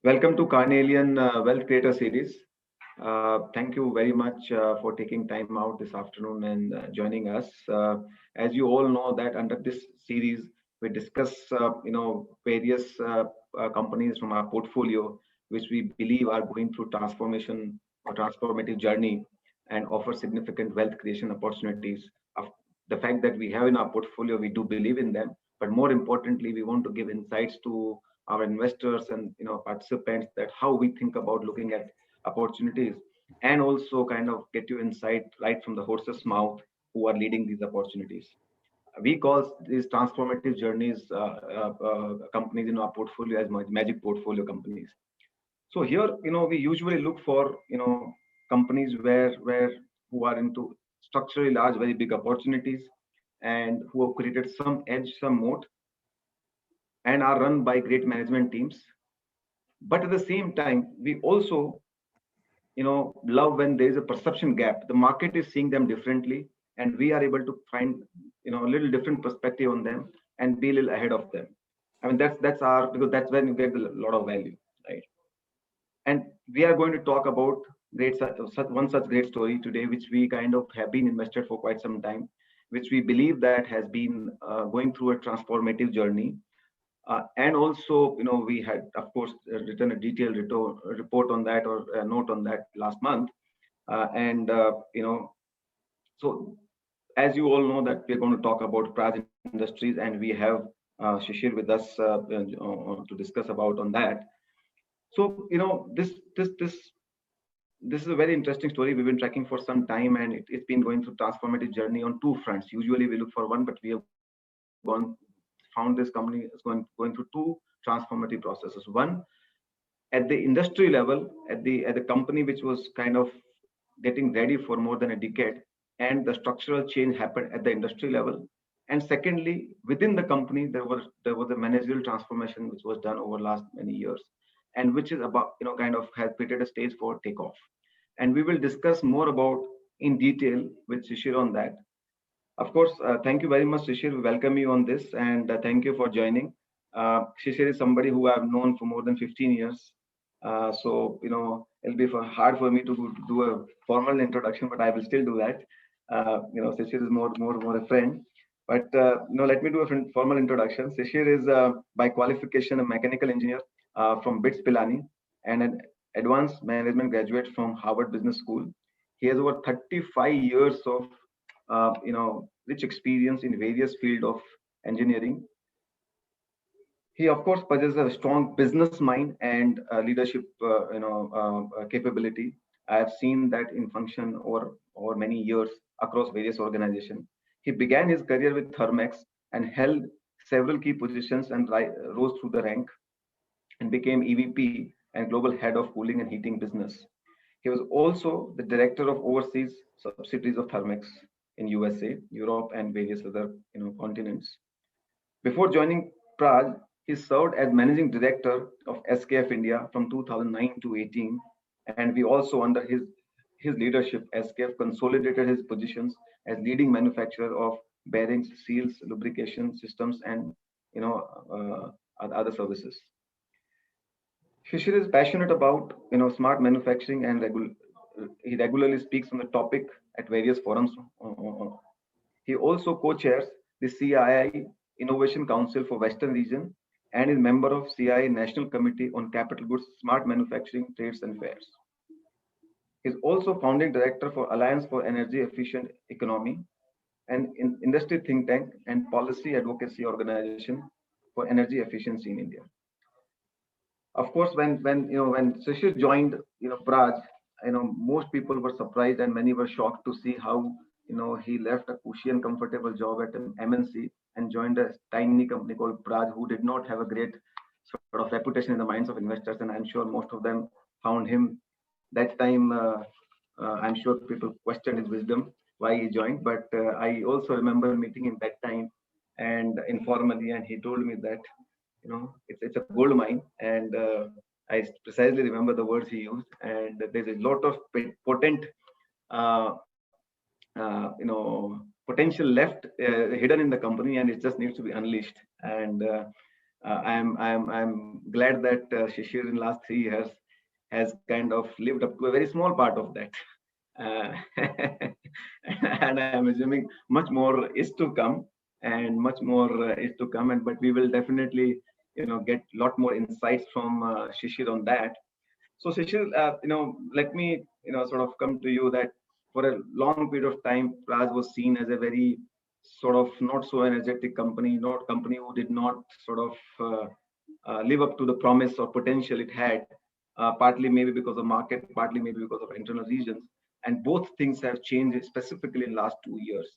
Welcome to Carnelian Wealth Creator Series. Thank you very much for taking time out this afternoon and joining us. As you all know, that under this series we discuss, various companies from our portfolio, which we believe are going through transformation or transformative journey, and offer significant wealth creation opportunities. Of the fact that we have in our portfolio, we do believe in them, but more importantly, we want to give insights to our investors and participants that how we think about looking at opportunities, and also kind of get you insight right from the horse's mouth who are leading these opportunities. We call these transformative journeys companies in our portfolio as magic portfolio companies. So here, we usually look for companies where who are into structurally large, very big opportunities, and who have created some edge, some moat, and are run by great management teams. But at the same time, we also love when there is a perception gap. The market is seeing them differently, and we are able to find a little different perspective on them and be a little ahead of them. I mean, that's our, because that's when you get a lot of value, right? And we are going to talk about one such great story today, which we kind of have been invested for quite some time, which we believe that has been going through a transformative journey. And also, we had, of course, written a detailed report on that, or a note on that last month. So as you all know, that we're going to talk about Praj Industries, and we have Shishir with us to discuss about on that. So, this is a very interesting story we've been tracking for some time, and it's been going through transformative journey on two fronts. Usually we look for one, but we have found this company is going through two transformative processes. One, at the industry level, at the company which was kind of getting ready for more than a decade, and the structural change happened at the industry level. And secondly, within the company, there was a managerial transformation which was done over last many years, and which is about kind of has created a stage for takeoff. And we will discuss more about in detail with Shishir on that. Of course, thank you very much, Shishir. We welcome you on this, and thank you for joining. Shishir is somebody who I've known for more than 15 years. So, it'll be hard for me to do a formal introduction, but I will still do that. Shishir is more a friend. But, let me do a formal introduction. Shishir is, by qualification, a mechanical engineer from BITS Pilani, and an advanced management graduate from Harvard Business School. He has over 35 years of rich experience in various fields of engineering. He, of course, possesses a strong business mind and leadership, capability. I have seen that in function over many years across various organizations. He began his career with Thermex and held several key positions and rose through the rank and became EVP and global head of cooling and heating business. He was also the director of overseas subsidiaries of Thermex in USA, Europe, and various other continents. Before joining Praj, he served as managing director of SKF India from 2009 to 18, and we also under his leadership, SKF consolidated his positions as leading manufacturer of bearings, seals, lubrication systems, and other services. Shishir is passionate about smart manufacturing, and he regularly speaks on the topic at various forums. He also co-chairs the CII Innovation Council for Western Region and is member of CII National Committee on Capital Goods, Smart Manufacturing, Trades and Fairs. He is also founding director for Alliance for Energy Efficient Economy, an industry think tank and policy advocacy organization for energy efficiency in India. Of course, when Shishir joined Praj, most people were surprised and many were shocked to see how he left a cushy and comfortable job at an MNC and joined a tiny company called Praj, who did not have a great sort of reputation in the minds of investors. And I'm sure most of them found him that time. I'm sure people questioned his wisdom why he joined, but I also remember meeting him that time and informally, and he told me that it's a gold mine, and I precisely remember the words he used. And there's a lot of potent uh, potential left hidden in the company, and it just needs to be unleashed. And I'm glad that Shishir in last 3 years has kind of lived up to a very small part of that. Uh, and I am assuming much more is to come, and much more is to come. And but we will definitely, get a lot more insights from Shishir on that. So Shishir, let me, sort of come to you that for a long period of time, Praj was seen as a very sort of not so energetic company, not company who did not sort of live up to the promise or potential it had, partly maybe because of market, partly maybe because of internal reasons. And both things have changed specifically in last 2 years.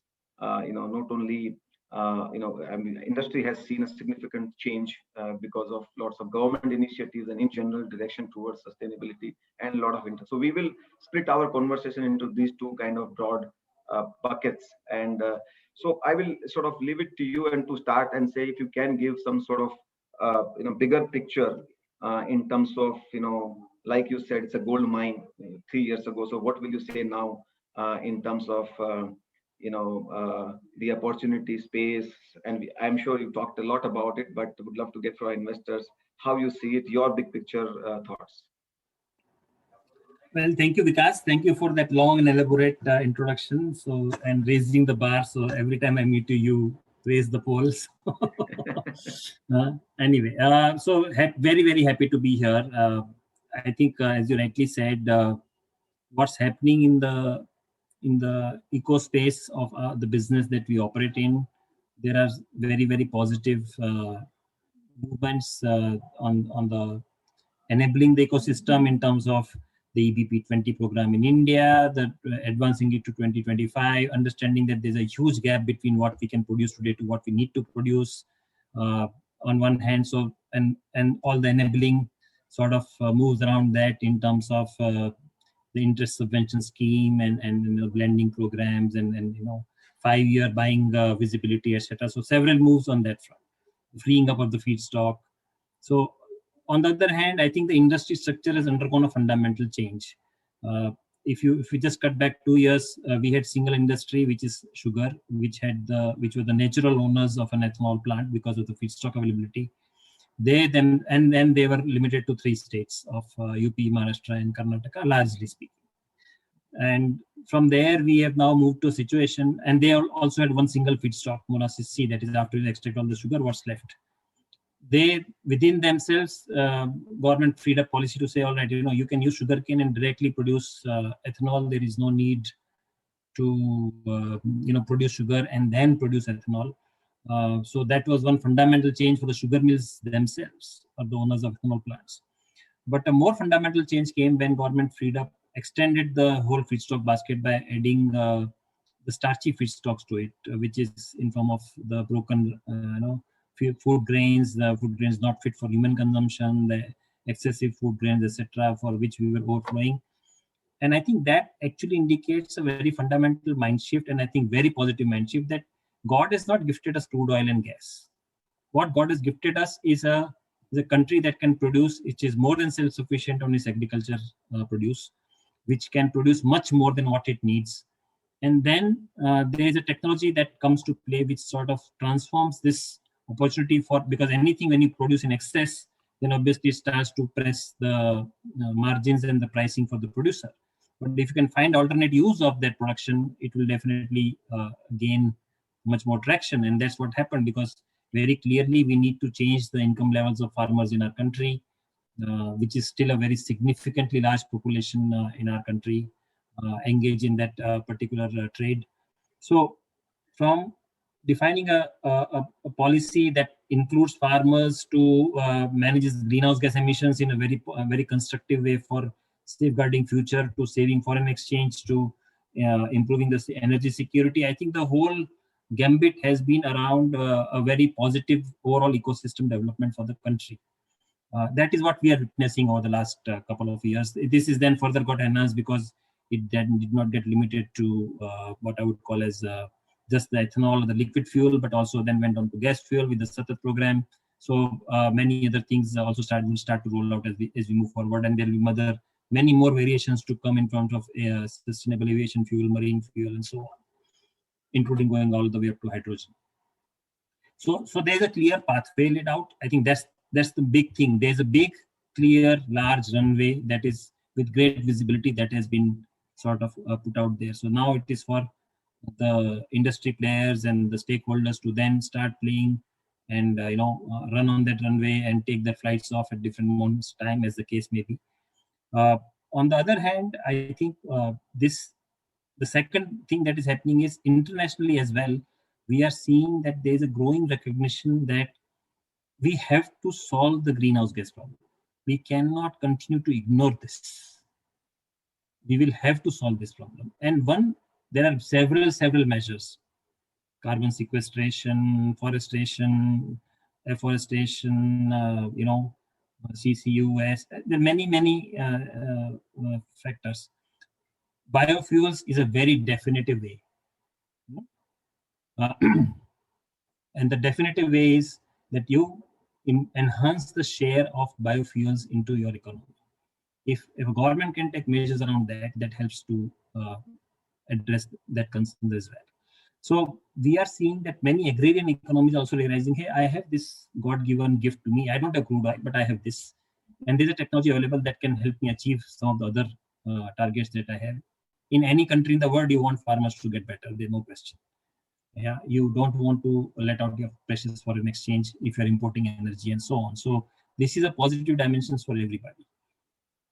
Not only I mean, industry has seen a significant change because of lots of government initiatives and in general direction towards sustainability and a lot of interest. So we will split our conversation into these two kind of broad buckets. And so I will sort of leave it to you and to start and say if you can give some sort of bigger picture in terms of like you said it's a gold mine 3 years ago. So what will you say now in terms of the opportunity space? And I'm sure you talked a lot about it, but would love to get for our investors how you see it, your big picture thoughts. Well, thank you, Vikas. Thank you for that long and elaborate introduction. So, and raising the bar. So every time I meet you, you raise the polls. Anyway, so very, very happy to be here. I think, as you rightly said, what's happening in the eco space of the business that we operate in, there are very, very positive movements on the enabling the ecosystem in terms of the EBP 20 program in India, the advancing it to 2025, understanding that there's a huge gap between what we can produce today to what we need to produce on one hand. So and all the enabling sort of moves around that in terms of the interest subvention scheme and blending programs and 5-year buying visibility, etc. So several moves on that front, freeing up of the feedstock. So on the other hand, I think the industry structure has undergone a fundamental change. If you just cut back 2 years, we had single industry, which is sugar, which were the natural owners of an ethanol plant because of the feedstock availability. Then they were limited to 3 states of UP, Maharashtra, and Karnataka, largely speaking. And from there, we have now moved to a situation, and they also had one single feedstock, molasses C, that is after you extract all the sugar, what's left. They, within themselves, government freed up policy to say, all right, you can use sugarcane and directly produce ethanol. There is no need to, produce sugar and then produce ethanol. So that was one fundamental change for the sugar mills themselves, or the owners of ethanol plants. But a more fundamental change came when government freed up, extended the whole feedstock basket by adding the starchy feedstocks to it, which is in form of the broken, food grains, the food grains not fit for human consumption, the excessive food grains, etc., for which we were overflowing. And I think that actually indicates a very fundamental mind shift, and I think very positive mind shift, that God has not gifted us crude oil and gas. What God has gifted us is a country that can produce, which is more than self-sufficient on its agriculture produce, which can produce much more than what it needs. And then there is a technology that comes to play, which sort of transforms this opportunity because anything when you produce in excess, then obviously it starts to press the margins and the pricing for the producer. But if you can find alternate use of that production, it will definitely gain much more traction. And that's what happened, because very clearly we need to change the income levels of farmers in our country, which is still a very significantly large population in our country engage in that particular trade. So from defining a policy that includes farmers to manage greenhouse gas emissions in a very constructive way for safeguarding future, to saving foreign exchange, to improving the energy security, I think the whole gambit has been around a very positive overall ecosystem development for the country. That is what we are witnessing over the last couple of years. This is then further got enhanced because it then did not get limited to what I would call as just the ethanol or the liquid fuel, but also then went on to gas fuel with the Satat program. So many other things also will start to roll out as we move forward, and there will be many more variations to come in terms of sustainable aviation fuel, marine fuel, and so on, including going all the way up to hydrogen. So there's a clear pathway laid out. I think that's the big thing. There's a big, clear, large runway that is with great visibility that has been sort of put out there. So now it is for the industry players and the stakeholders to then start playing and run on that runway and take their flights off at different moments time, as the case may be. On the other hand, I think the second thing that is happening is internationally as well. We are seeing that there is a growing recognition that we have to solve the greenhouse gas problem. We cannot continue to ignore this. We will have to solve this problem. And there are several measures: carbon sequestration, afforestation, CCUS. There are many factors. Biofuels is a very definitive way. And the definitive way is that you enhance the share of biofuels into your economy. If a government can take measures around that, that helps to address that concern as well. So we are seeing that many agrarian economies are also realizing, hey, I have this God-given gift to me. I don't have crude oil, but I have this. And there's a technology available that can help me achieve some of the other targets that I have. In any country in the world, you want farmers to get better. There's no question. Yeah, you don't want to let out your precious foreign exchange if you're importing energy and so on. So this is a positive dimensions for everybody.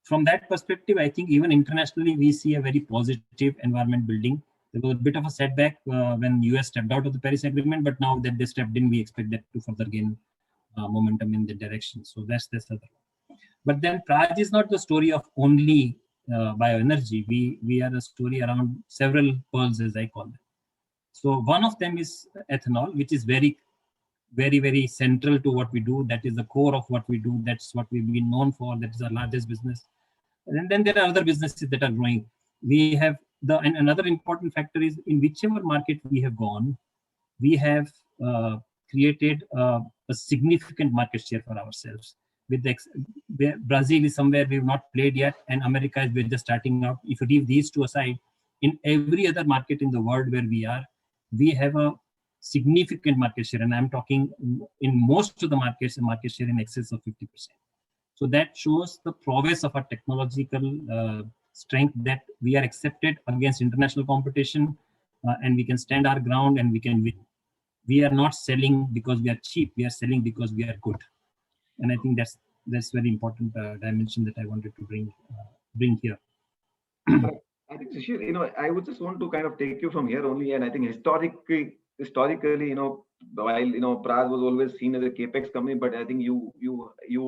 From that perspective, I think even internationally, we see a very positive environment building. There was a bit of a setback when US stepped out of the Paris Agreement, but now that they stepped in, we expect that to further gain momentum in the direction. So that's the other one. But then Praj is not the story of only bioenergy. We are a story around several pearls, as I call them. So one of them is ethanol, which is very, very central to what we do. That is the core of what we do. That's what we've been known for. That is our largest business. And then there are other businesses that are growing. We have and another important factor is in whichever market we have gone, we have created a significant market share for ourselves. With Brazil is somewhere we've not played yet, and America is we're just starting out. If you leave these two aside, in every other market in the world where we are, we have a significant market share, and I'm talking in most of the markets, a market share in excess of 50%. So that shows the prowess of our technological strength, that we are accepted against international competition, and we can stand our ground and we can win. We are not selling because we are cheap. We are selling because we are good, and I think that's very important dimension that I wanted to bring here. I think, Shishir, I would just want to kind of take you from here only. And I think historically, while, Praj was always seen as a CapEx company, but I think you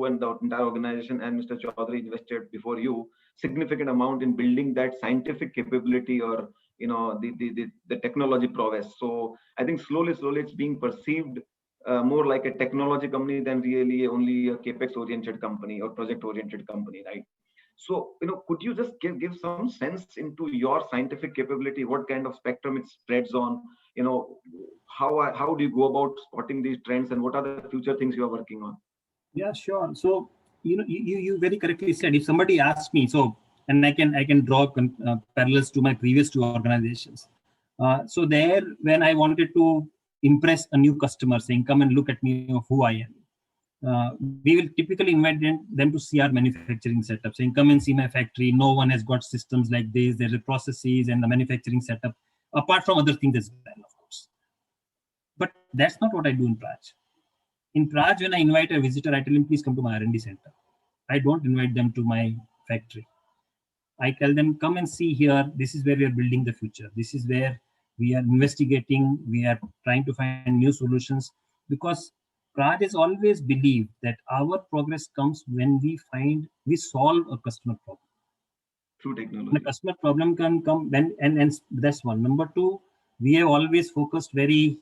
and the entire organization and Mr. Chaudhary invested before you significant amount in building that scientific capability or, the technology prowess. So I think slowly it's being perceived more like a technology company than really only a CapEx oriented company or project oriented company, right? So, could you just give some sense into your scientific capability, what kind of spectrum it spreads on, how do you go about spotting these trends, and what are the future things you are working on? Yeah, sure. So, you very correctly said, if somebody asks me, and I can draw parallels to my previous two organizations. So there, when I wanted to impress a new customer, saying, come and look at me of who I am. We will typically invite them to see our manufacturing setup, saying, come and see my factory. No one has got systems like this. There are processes and the manufacturing setup, apart from other things as well, of course. But that's not what I do in Praj. In Praj, when I invite a visitor, I tell him, please come to my R&D center. I don't invite them to my factory. I tell them, come and see here. This is where we are building the future. This is where we are investigating. We are trying to find new solutions, because Praj has always believed that our progress comes when we solve a customer problem. Through technology. The customer problem can come and that's one. Number two, we have always focused very,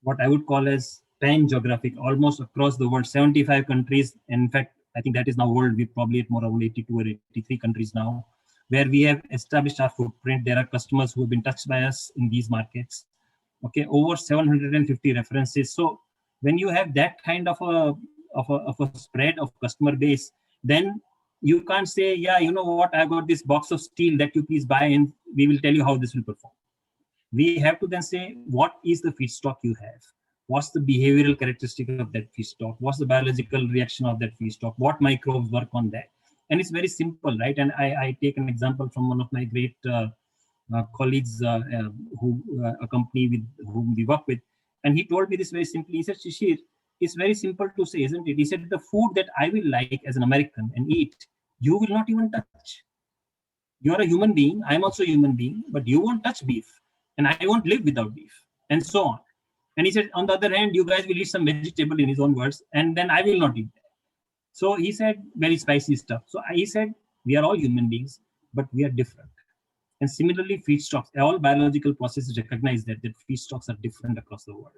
what I would call as pan-geographic, almost across the world, 75 countries. And in fact, I think that is now world. We're probably at more around 82 or 83 countries now, where we have established our footprint. There are customers who have been touched by us in these markets. Okay, over 750 references. So when you have that kind of a spread of customer base, then you can't say, yeah, you know what, I got this box of steel that you please buy and we will tell you how this will perform. We have to then say, what is the feedstock you have? What's the behavioral characteristic of that feedstock? What's the biological reaction of that feedstock? What microbes work on that? And it's very simple, right? And I take an example from one of my great colleagues a company with whom we work with. And he told me this very simply. He said, Shishir, it's very simple to say, isn't it? He said, the food that I will like as an American and eat, you will not even touch. You're a human being. I'm also a human being, but you won't touch beef. And I won't live without beef, and so on. And he said, on the other hand, you guys will eat some vegetable in his own words, and then I will not eat that. So he said, very spicy stuff. So he said, we are all human beings, but we are different. And similarly, feedstocks, all biological processes recognize that feedstocks are different across the world.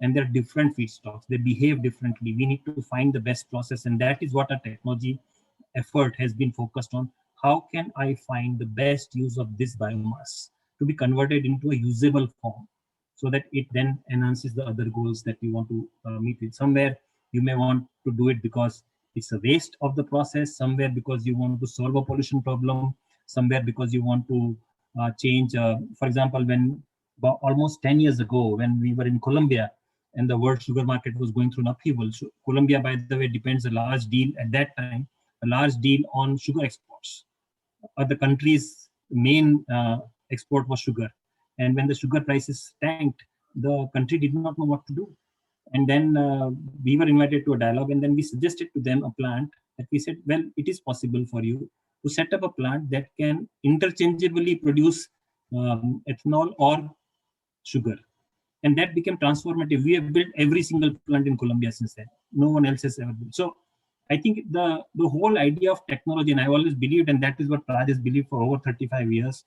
And they're different feedstocks. They behave differently. We need to find the best process. And that is what our technology effort has been focused on. How can I find the best use of this biomass to be converted into a usable form so that it then enhances the other goals that we want to meet with? Somewhere you may want to do it because it's a waste of the process, somewhere because you want to solve a pollution problem, somewhere because you want to change. For example, when almost 10 years ago, when we were in Colombia and the world sugar market was going through an upheaval, so Colombia, by the way, depends a large deal at that time, a large deal on sugar exports. The country's main export was sugar. And when the sugar prices tanked, the country did not know what to do. And then we were invited to a dialogue, and then we suggested to them a plant that we said, well, it is possible for you to set up a plant that can interchangeably produce ethanol or sugar. And that became transformative. We have built every single plant in Colombia since then. No one else has ever built. So I think the whole idea of technology, and I always believed, and that is what Praj has believed for over 35 years,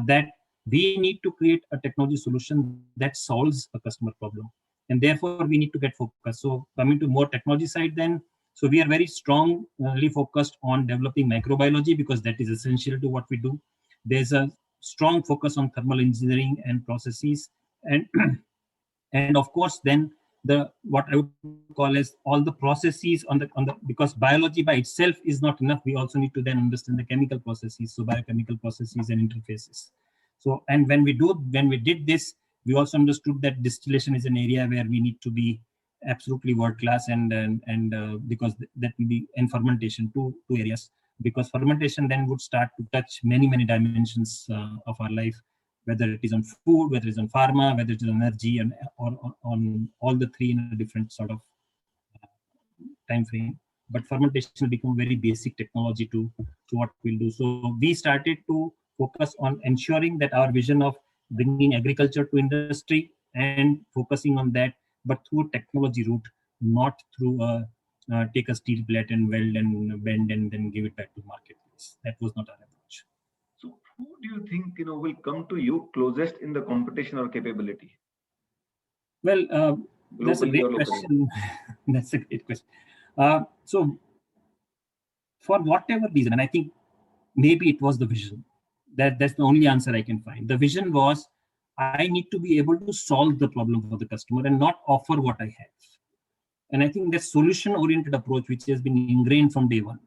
that we need to create a technology solution that solves a customer problem. And therefore, we need to get focused. So coming to more technology side then, so we are very strongly focused on developing microbiology because that is essential to what we do. There's a strong focus on thermal engineering and processes. And, and of course, then what I would call as all the processes on the because biology by itself is not enough. We also need to then understand the chemical processes, so biochemical processes and interfaces. So, and when we did this, we also understood that distillation is an area where we need to be absolutely world class, and because that will be, and fermentation, two areas, because fermentation then would start to touch many dimensions of our life, whether it is on food, whether it is on pharma, whether it is on energy, and on all the three in a different sort of time frame. But fermentation will become very basic technology to what we'll do. So we started to focus on ensuring that our vision of bringing agriculture to industry and focusing on that, but through a technology route, not through take a steel plate and weld and bend and then give it back to the marketplace. That was not our approach. So who do you think will come to you closest in the competition or capability? Well, that's a great question. That's a great question. So for whatever reason, and I think maybe it was the vision, that's the only answer I can find. The vision was, I need to be able to solve the problem for the customer and not offer what I have. And I think that solution-oriented approach, which has been ingrained from day one,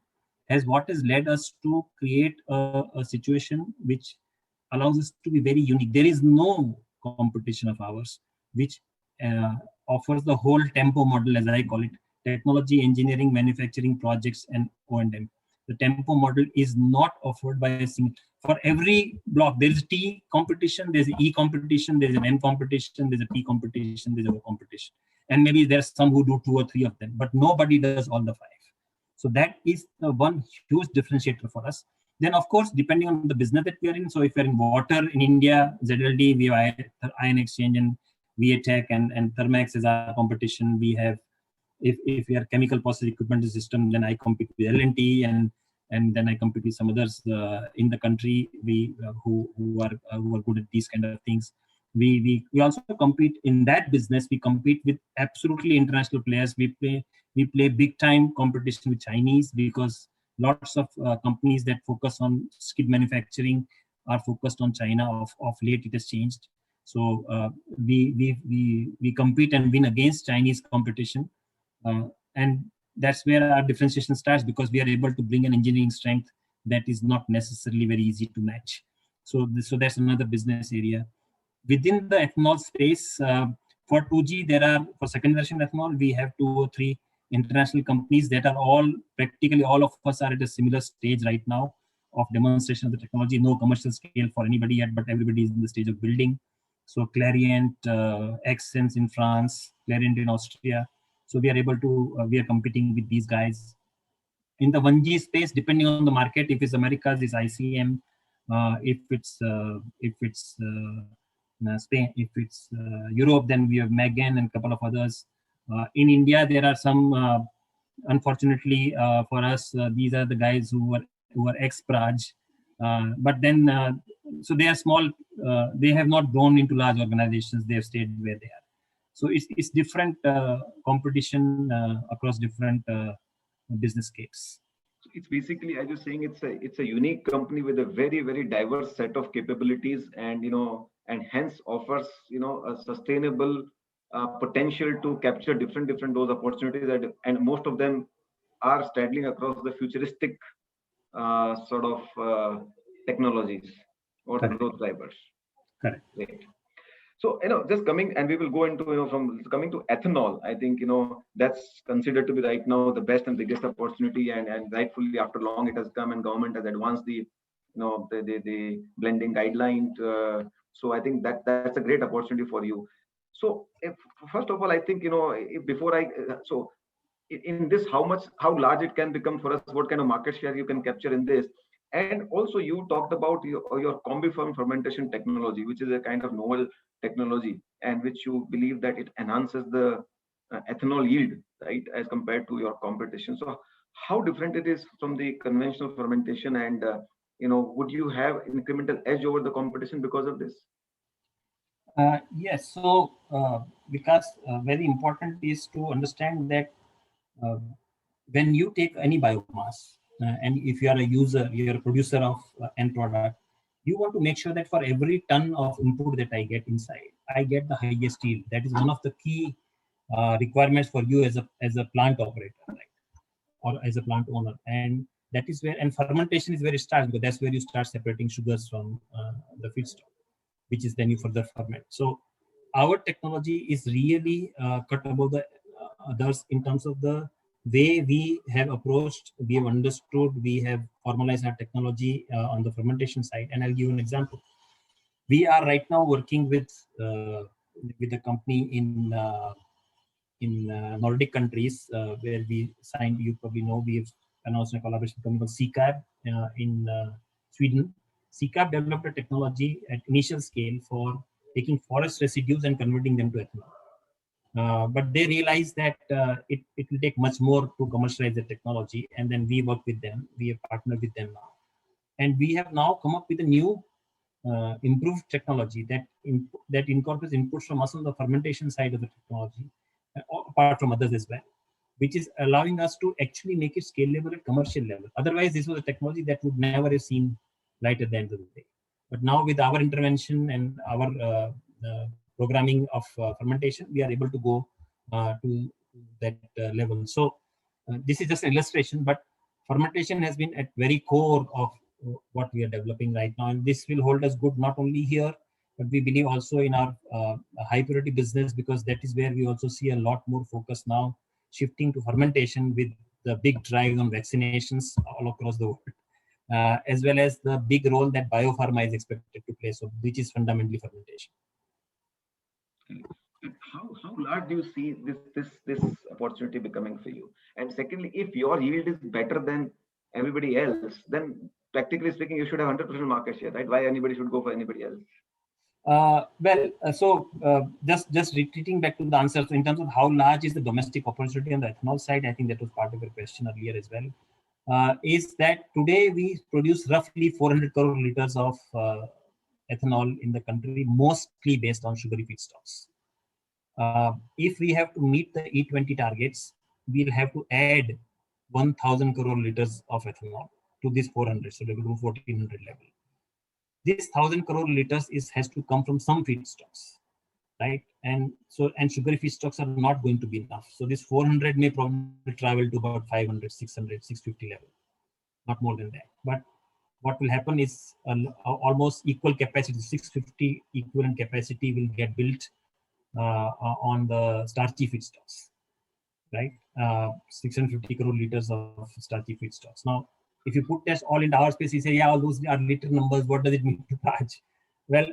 has led us to create a situation which allows us to be very unique. There is no competition of ours which offers the whole tempo model, as I call it, technology, engineering, manufacturing, projects, and O&M. The tempo model is not offered by a single. For every block, there is T competition, there's E competition, there's an N competition, there's a P competition, there's a O competition. And maybe there's some who do 2 or 3 of them, but nobody does all the 5. So that is the one huge differentiator for us. Then, of course, depending on the business that we are in, so if we're in water in India, ZLD, we have Ion Exchange and VATech and Thermax is our competition. We have, if we are chemical process equipment system, then I compete with L&T and then I compete with some others in the country who are good at these kind of things. We also compete in that business. We compete with absolutely international players. We play big time competition with Chinese because lots of companies that focus on skid manufacturing are focused on China. Of late, it has changed. So we compete and win against Chinese competition, and that's where our differentiation starts, because we are able to bring an engineering strength that is not necessarily very easy to match. So that's another business area. Within the ethanol space, For 2G, for second generation ethanol, we have 2 or 3 international companies that are practically all of us are at a similar stage right now of demonstration of the technology. No commercial scale for anybody yet, but everybody is in the stage of building. So Clariant, Xsense in France, Clariant in Austria. So we are competing with these guys. In the 1G space, depending on the market, if it's Americas, it's ICM. If it's Spain, if it's Europe, then we have Megan and a couple of others. In India, there are some, unfortunately for us, these are the guys who are ex-Praj. But then, so they are small, they have not grown into large organizations, they have stayed where they are. So it's different competition across different business scales. So it's basically, as you're saying, it's a unique company with a very, very diverse set of capabilities, and and hence offers a sustainable potential to capture different those opportunities, and most of them are straddling across the futuristic sort of technologies or the growth drivers. Correct. Right. So just coming, and we will go into from coming to ethanol. I think that's considered to be right now the best and biggest opportunity, and rightfully after long it has come, and government has advanced the the blending guideline. So I think that's a great opportunity for you. So first of all, I think so in this, how large it can become for us, what kind of market share you can capture in this. And also you talked about your combiform fermentation technology, which is a kind of novel technology, and which you believe that it enhances the ethanol yield, right, as compared to your competition. So how different it is from the conventional fermentation, and would you have incremental edge over the competition because of this? Yes. So because very important is to understand that when you take any biomass, and if you are a user, you're a producer of end product, you want to make sure that for every ton of input that I get inside, I get the highest yield. That is one of the key requirements for you as a plant operator, right, or as a plant owner. And that is where, and fermentation is where it starts, because that's where you start separating sugars from the feedstock, which is then you further ferment. So our technology is really cut above the others in terms of the way we have approached, we have understood, we have formalized our technology on the fermentation side. And I'll give you an example. We are right now working with a company in Nordic countries where we signed. You probably know we have announced a collaboration company called CCAB in Sweden. CCAB developed a technology at initial scale for taking forest residues and converting them to ethanol. But they realized that it will take much more to commercialize the technology, and then we work with them. We have partnered with them now, and we have now come up with a new improved technology that incorporates inputs from us on the fermentation side of the technology, apart from others as well, which is allowing us to actually make it scalable at commercial level. Otherwise, this was a technology that would never have seen light at the end of the day. But now with our intervention and our programming of fermentation, we are able to go to that level. So this is just an illustration, but fermentation has been at very core of what we are developing right now, and this will hold us good not only here, but we believe also in our high purity business, because that is where we also see a lot more focus now shifting to fermentation, with the big drive on vaccinations all across the world, as well as the big role that biopharma is expected to play, so which is fundamentally fermentation. How large do you see this opportunity becoming for you? And secondly, if your yield is better than everybody else, then practically speaking, you should have 100% market share, right? Why anybody should go for anybody else? Just retreating back to the answer, so in terms of how large is the domestic opportunity on the ethanol side, I think that was part of your question earlier as well, is that today we produce roughly 400 crore liters of ethanol in the country, mostly based on sugary feedstocks. If we have to meet the E20 targets, we'll have to add 1,000 crore liters of ethanol to this 400, so we will do 1,400 level. This 1,000 crore liters has to come from some feedstocks, right? And sugary feedstocks are not going to be enough. So this 400 may probably travel to about 500, 600, 650 level, not more than that. But what will happen is almost equal capacity, 650 equivalent capacity will get built on the starchy feedstocks, right? 650 crore liters of starchy feedstocks. Now, if you put this all into our space, you say, yeah, all those are liter numbers. What does it mean to Praj? Well,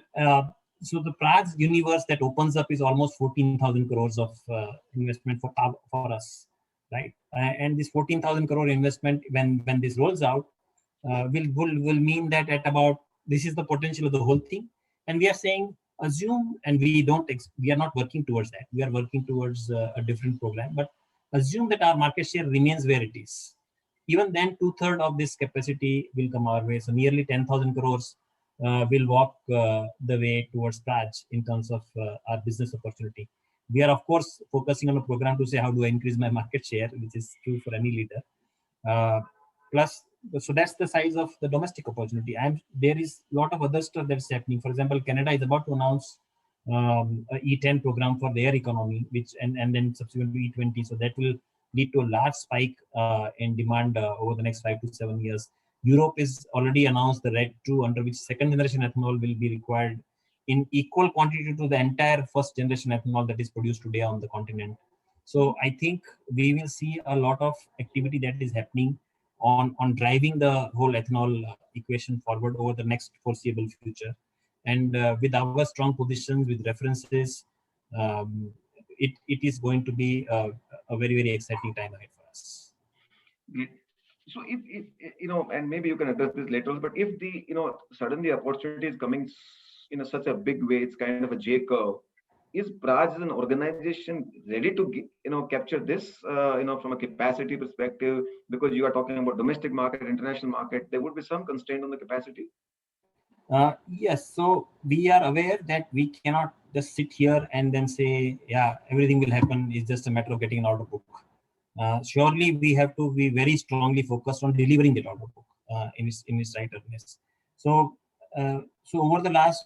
so the Praj universe that opens up is almost 14,000 crores of investment for us, right? And this 14,000 crore investment, when this rolls out, will mean that at about, this is the potential of the whole thing. And we are saying, assume, and we are not working towards that. We are working towards a different program, but assume that our market share remains where it is. Even then, 2/3 of this capacity will come our way. So nearly 10,000 crores will walk the way towards Praj in terms of our business opportunity. We are, of course, focusing on a program to say, how do I increase my market share, which is true for any leader. Plus, so that's the size of the domestic opportunity. And there is a lot of other stuff that's happening. For example, Canada is about to announce a E10 program for their economy, which and then subsequently E20. So that will lead to a large spike in demand over the next 5 to 7 years. Europe is already announced the RED II, under which second generation ethanol will be required in equal quantity to the entire first generation ethanol that is produced today on the continent. So I think we will see a lot of activity that is happening on driving the whole ethanol equation forward over the next foreseeable future. And with our strong positions, with references, it is going to be a very, very exciting time ahead for us. Great. So if and maybe you can address this later, but if the suddenly opportunity is coming in such a big way, it's kind of a J curve. Is Praj as an organization ready to capture this from a capacity perspective? Because you are talking about domestic market, international market, there would be some constraint on the capacity. Yes, so we are aware that we cannot just sit here and then say, yeah, everything will happen. It's just a matter of getting an order book. Surely we have to be very strongly focused on delivering that order book in its right earnest. So over the last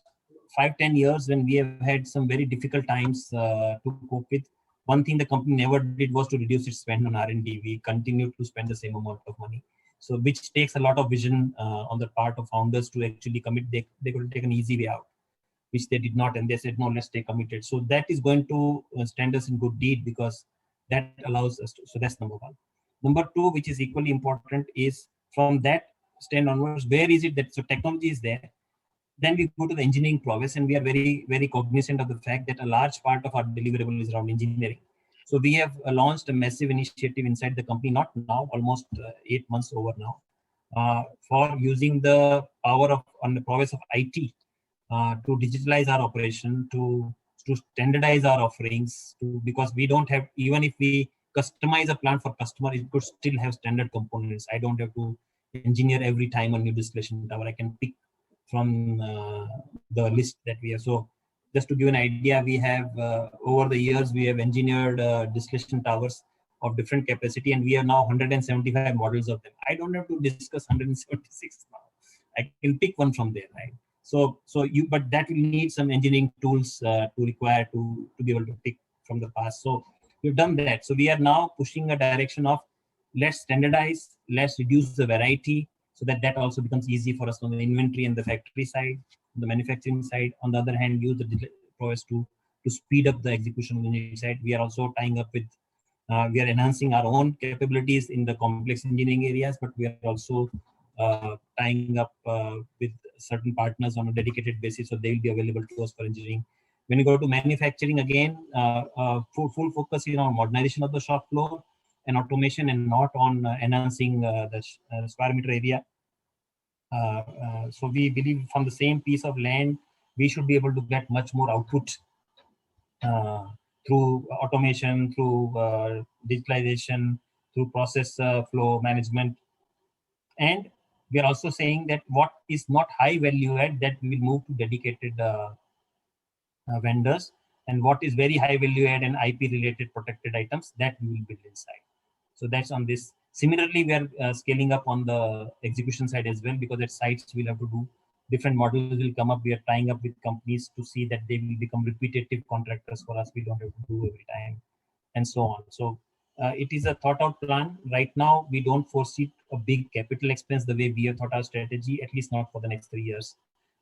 5-10 years, when we have had some very difficult times to cope with, one thing the company never did was to reduce its spend on R&D. We continued to spend the same amount of money. So which takes a lot of vision on the part of founders to actually commit. They could take an easy way out, which they did not, and they said, no, let's stay committed. So that is going to stand us in good deed, because that allows us to. So that's number one. Number two, which is equally important, is from that stand onwards, where is it that, so technology is there. Then we go to the engineering prowess, and we are very, very cognizant of the fact that a large part of our deliverable is around engineering. So we have launched a massive initiative inside the company, not now, almost 8 months over now, for using the power of, on the prowess of IT to digitalize our operation, to standardize our offerings, because we don't have, even if we customize a plant for customer, it could still have standard components. I don't have to engineer every time a new distillation tower. I can pick from the list that we have. So just to give an idea, we have over the years, we have engineered distillation towers of different capacity, and we have now 175 models of them. I don't have to discuss 176 now. I can pick one from there, right? But that will need some engineering tools to require to be able to pick from the past. So we've done that. So we are now pushing a direction of, let's standardize, let's reduce the variety, so that also becomes easy for us on the inventory and the factory side, the manufacturing side. On the other hand, use the digital prowess to speed up the execution on the engineering side. We are also tying up with, we are enhancing our own capabilities in the complex engineering areas, but we are also tying up with certain partners on a dedicated basis, so they will be available to us for engineering. When you go to manufacturing, again, full focus is on modernization of the shop floor and automation, and not on enhancing the square meter area. So we believe from the same piece of land, we should be able to get much more output through automation, through digitalization, through process flow management. And we are also saying that what is not high value add, that we will move to dedicated vendors, and what is very high value add and IP related protected items, that we will build inside. So that's on this. Similarly, we are scaling up on the execution side as well, because at sites we'll have to do different models will come up. We are tying up with companies to see that they will become repetitive contractors for us. We don't have to do every time, and so on. So it is a thought out plan. Right now, we don't foresee a big capital expense the way we have thought our strategy, at least not for the next 3 years,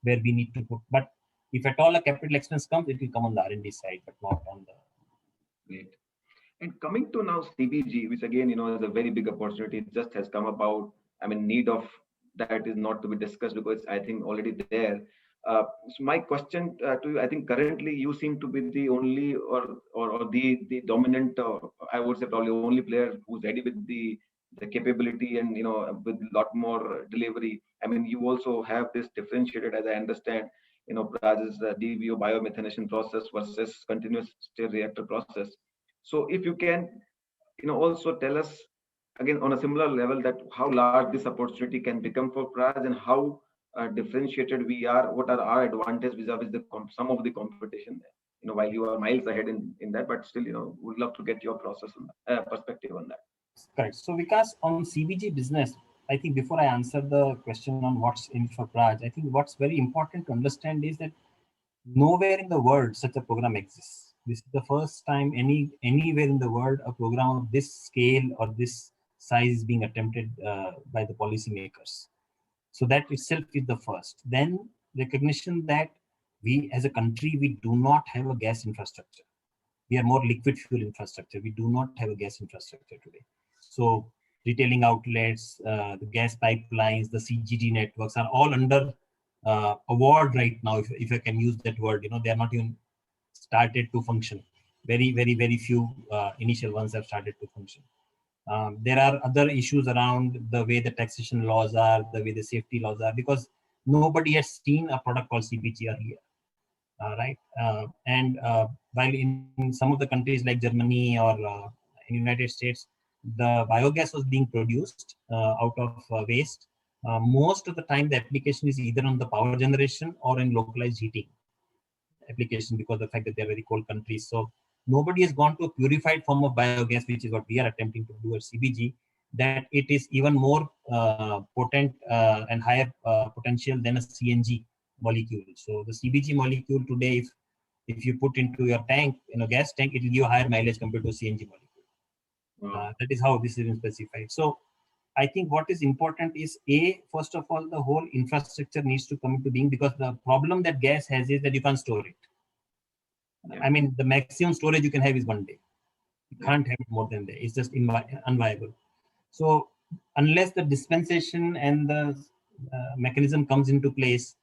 where we need to put. But If at all a capital expense comes, it will come on the R&D side, but not on the. Great. And coming to now CBG, which again, is a very big opportunity. It just has come about. I mean, need of that is not to be discussed because I think already there. So my question to you, I think currently you seem to be the only or the dominant, I would say probably only player who's ready with the capability and with a lot more delivery. I mean, you also have this differentiated, as I understand, Praj's DVO biomethanation process versus continuous state reactor process. So if you can, also tell us again on a similar level that how large this opportunity can become for Praj and how differentiated we are, what are our advantages vis-a-vis some of the competition there. While you are miles ahead in that, but still, would love to get your process on that, perspective on that. Correct. So Vikas, on CBG business, I think before I answer the question on what's in for Praj, I think what's very important to understand is that nowhere in the world such a program exists. This is the first time anywhere in the world a program of this scale or this size is being attempted by the policymakers. So that itself is the first. Then recognition that we as a country, we do not have a gas infrastructure. We are more liquid fuel infrastructure. We do not have a gas infrastructure today. So retailing outlets, the gas pipelines, the CGD networks are all under award right now, if I can use that word. They are not even started to function. Very few initial ones have started to function. There are other issues around the way the taxation laws are, the way the safety laws are, because nobody has seen a product called CBG earlier. Right? And while in some of the countries like Germany or in United States, the biogas was being produced out of waste. Most of the time, the application is either on the power generation or in localized heating application because of the fact that they're very cold countries. So nobody has gone to a purified form of biogas, which is what we are attempting to do at CBG, that it is even more potent and higher potential than a CNG molecule. So the CBG molecule today, if you put into your tank, gas tank, it will give higher mileage compared to CNG molecule. That is how this is specified. So I think what is important is first of all, the whole infrastructure needs to come into being, because the problem that gas has is that you can't store it. Yeah. I mean, the maximum storage you can have is 1 day. You can't have it more than that. It's just unviable. So unless the dispensation and the mechanism comes into place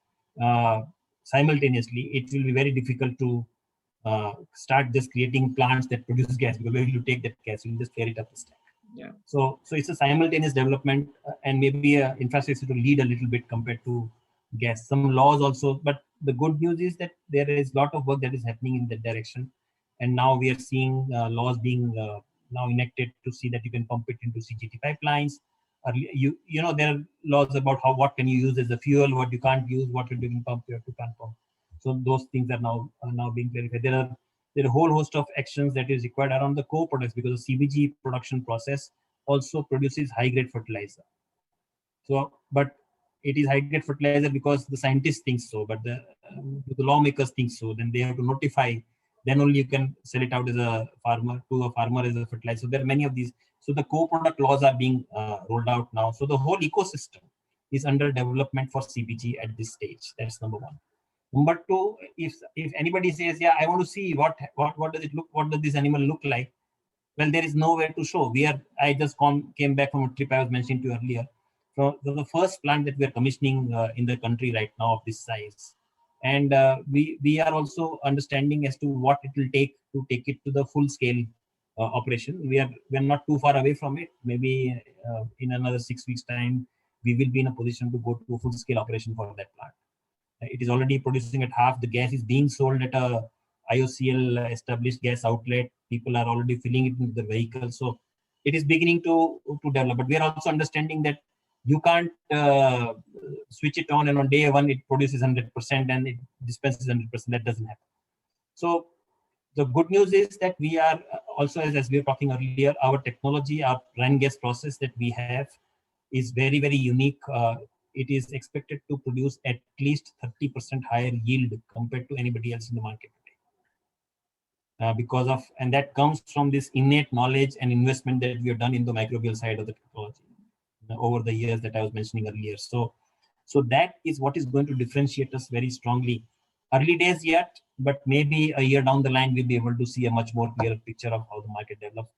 simultaneously, it will be very difficult to start just creating plants that produce gas, because where will you take that gas? You will just carry it up the stack. Yeah. So it's a simultaneous development, and maybe infrastructure to lead a little bit compared to gas. Some laws also, but the good news is that there is a lot of work that is happening in that direction, and now we are seeing laws being now enacted to see that you can pump it into CGT pipelines. There are laws about what can you use as a fuel, what you can't use, what you can pump, you can't pump. So those things are now being clarified. There are a whole host of actions that is required around the co-products, because the CBG production process also produces high-grade fertilizer. So, but it is high-grade fertilizer because the scientists think so, but the lawmakers think so. Then they have to notify. Then only you can sell it out as a farmer as a fertilizer. So there are many of these. So the co-product laws are being rolled out now. So the whole ecosystem is under development for CBG at this stage. That's number one. Number two, if anybody says, yeah, I want to see what does it look, what does this animal look like? Well, there is nowhere to show. I just came back from a trip I was mentioning to you earlier. So the first plant that we are commissioning in the country right now of this size, and we are also understanding as to what it will take to take it to the full scale operation. We are not too far away from it. Maybe in another 6 weeks' time, we will be in a position to go to a full scale operation for that plant. It is already producing at half. The gas is being sold at a IOCL established gas outlet. People are already filling it into the vehicle. So it is beginning to develop. But we are also understanding that you can't switch it on and on day one it produces 100% and it dispenses 100%. That doesn't happen. So the good news is that we are also, as we were talking earlier, our technology, our brine gas process that we have is very, very unique. It is expected to produce at least 30% higher yield compared to anybody else in the market today. And that comes from this innate knowledge and investment that we have done in the microbial side of the technology over the years that I was mentioning earlier. So that is what is going to differentiate us very strongly. Early days yet, but maybe a year down the line, we'll be able to see a much more clear picture of how the market develops.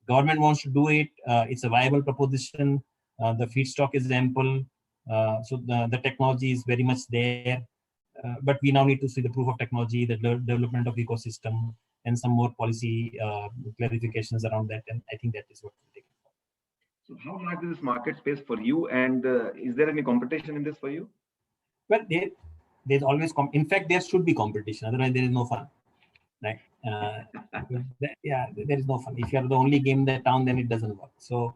Government wants to do it. It's a viable proposition. The feedstock is ample. So the technology is very much there. But we now need to see the proof of technology, the development of ecosystem, and some more policy clarifications around that. And I think that is what we'll take. So how large is this market space for you? And is there any competition in this for you? Well, there's always, in fact, there should be competition. Otherwise, there is no fun. Right? Yeah, there is no fun. If you are the only game in the town, then it doesn't work. So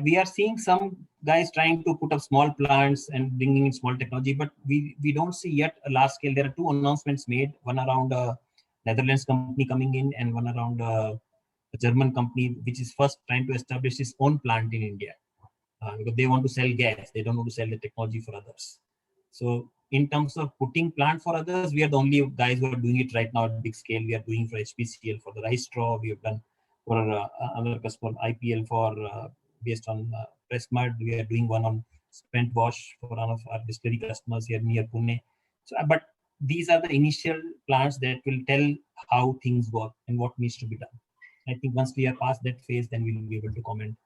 we are seeing some guys trying to put up small plants and bringing in small technology, but we don't see yet a large scale. There are two announcements made, one around a Netherlands company coming in and one around a German company, which is first trying to establish its own plant in India. Because they want to sell gas. They don't want to sell the technology for others. So in terms of putting plant for others, we are the only guys who are doing it right now at big scale. We are doing for HPCL for the rice straw. We have done for another customer, IPL for based on press mud. We are doing one on spent wash for one of our distillery customers here near Pune. So, but these are the initial plants that will tell how things work and what needs to be done. I think once we are past that phase, then we will be able to comment.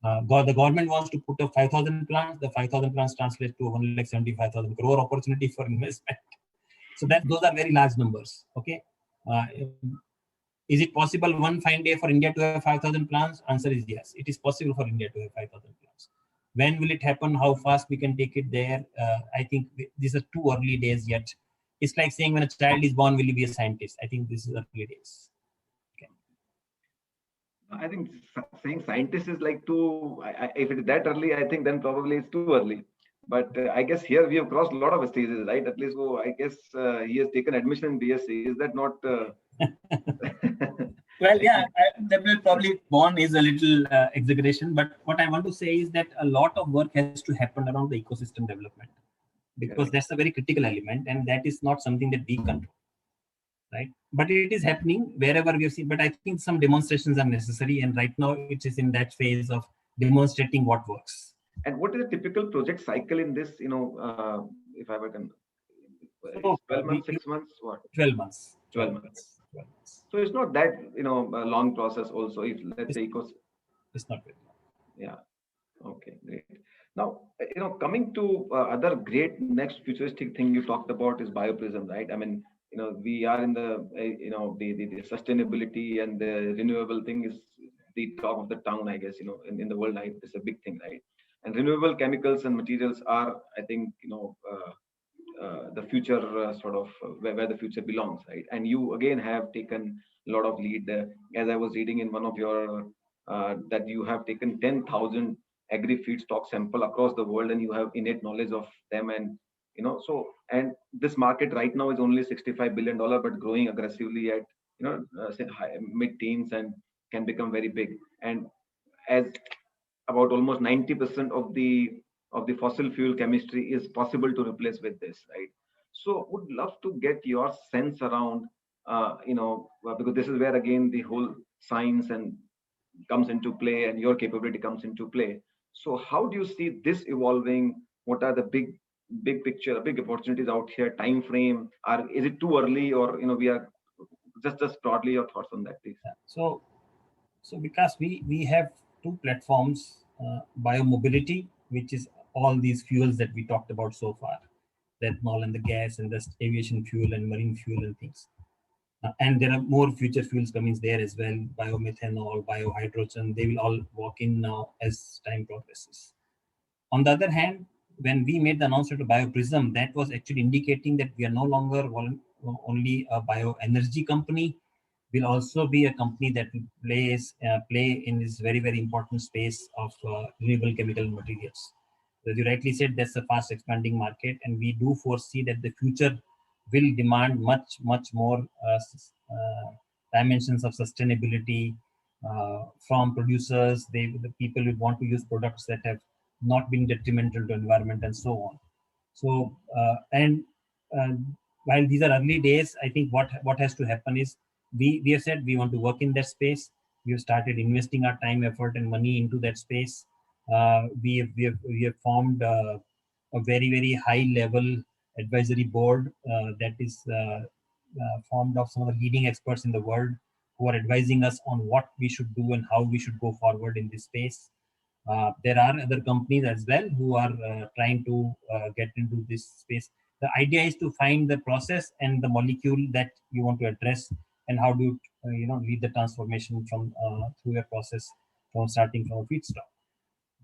The government wants to put up 5,000 plants. The 5,000 plants translate to 1,75,000 crore opportunity for investment. So those are very large numbers. Okay, is it possible one fine day for India to have 5,000 plants? Answer is yes. It is possible for India to have 5,000 plants. When will it happen? How fast we can take it there? I think these are too early days yet. It's like saying when a child is born, will he be a scientist? I think this is early days. I think saying scientist is like too, if it is that early, I think then probably it's too early. But I guess here we have crossed a lot of stages, right? At least I guess he has taken admission in BSc. Is that not? Well, yeah, probably born is a little exaggeration. But what I want to say is that a lot of work has to happen around the ecosystem development, because that's a very critical element, and that is not something that we control. Right, but it is happening wherever we have seen. But I think some demonstrations are necessary, and right now it is in that phase of demonstrating what works. And what is a typical project cycle in this? If I were to, 12 months, 6 months, what? 12 months. 12 months. 12 months. So it's not that a long process. Also, if let's say it's not very long. Yeah. Okay, great. Now, coming to other great next futuristic thing you talked about is bioprism, right? I mean, we are in the the sustainability and the renewable thing is the talk of the town, I guess. In the world, it's a big thing, right? And renewable chemicals and materials are, I think, the future sort of where the future belongs, right? And you again have taken a lot of lead. As I was reading in one of your that you have taken 10,000 agri feedstock sample across the world, and you have innate knowledge of them, and and this market right now is only $65 billion, but growing aggressively at mid-teens and can become very big. And as about almost 90% of the fossil fuel chemistry is possible to replace with this, right? So would love to get your sense around because this is where again the whole science and comes into play and your capability comes into play. So how do you see this evolving? What are the big picture, big opportunities out here? Time frame? Is it too early, or we are just broadly your thoughts on that, please? Yeah. So because we have two platforms, biomobility, which is all these fuels that we talked about so far, the ethanol and the gas and the aviation fuel and marine fuel and things. And there are more future fuels coming there as well, biomethanol, biohydrogen. They will all walk in now as time progresses. On the other hand, when we made the announcement of BioPrism, that was actually indicating that we are no longer only a bioenergy company. We'll also be a company that will play in this very, very important space of renewable chemical materials. As you rightly said, that's a fast expanding market, and we do foresee that the future will demand much more dimensions of sustainability from producers. The people will want to use products that have not been detrimental to environment and so on. So while these are early days, I think what has to happen is we have said we want to work in that space. We have started investing our time, effort, and money into that space. We have formed a very, very high level advisory board that is formed of some of the leading experts in the world who are advising us on what we should do and how we should go forward in this space. There are other companies as well who are trying to get into this space. The idea is to find the process and the molecule that you want to address, and how do you, lead the transformation from through a process from starting from a feedstock.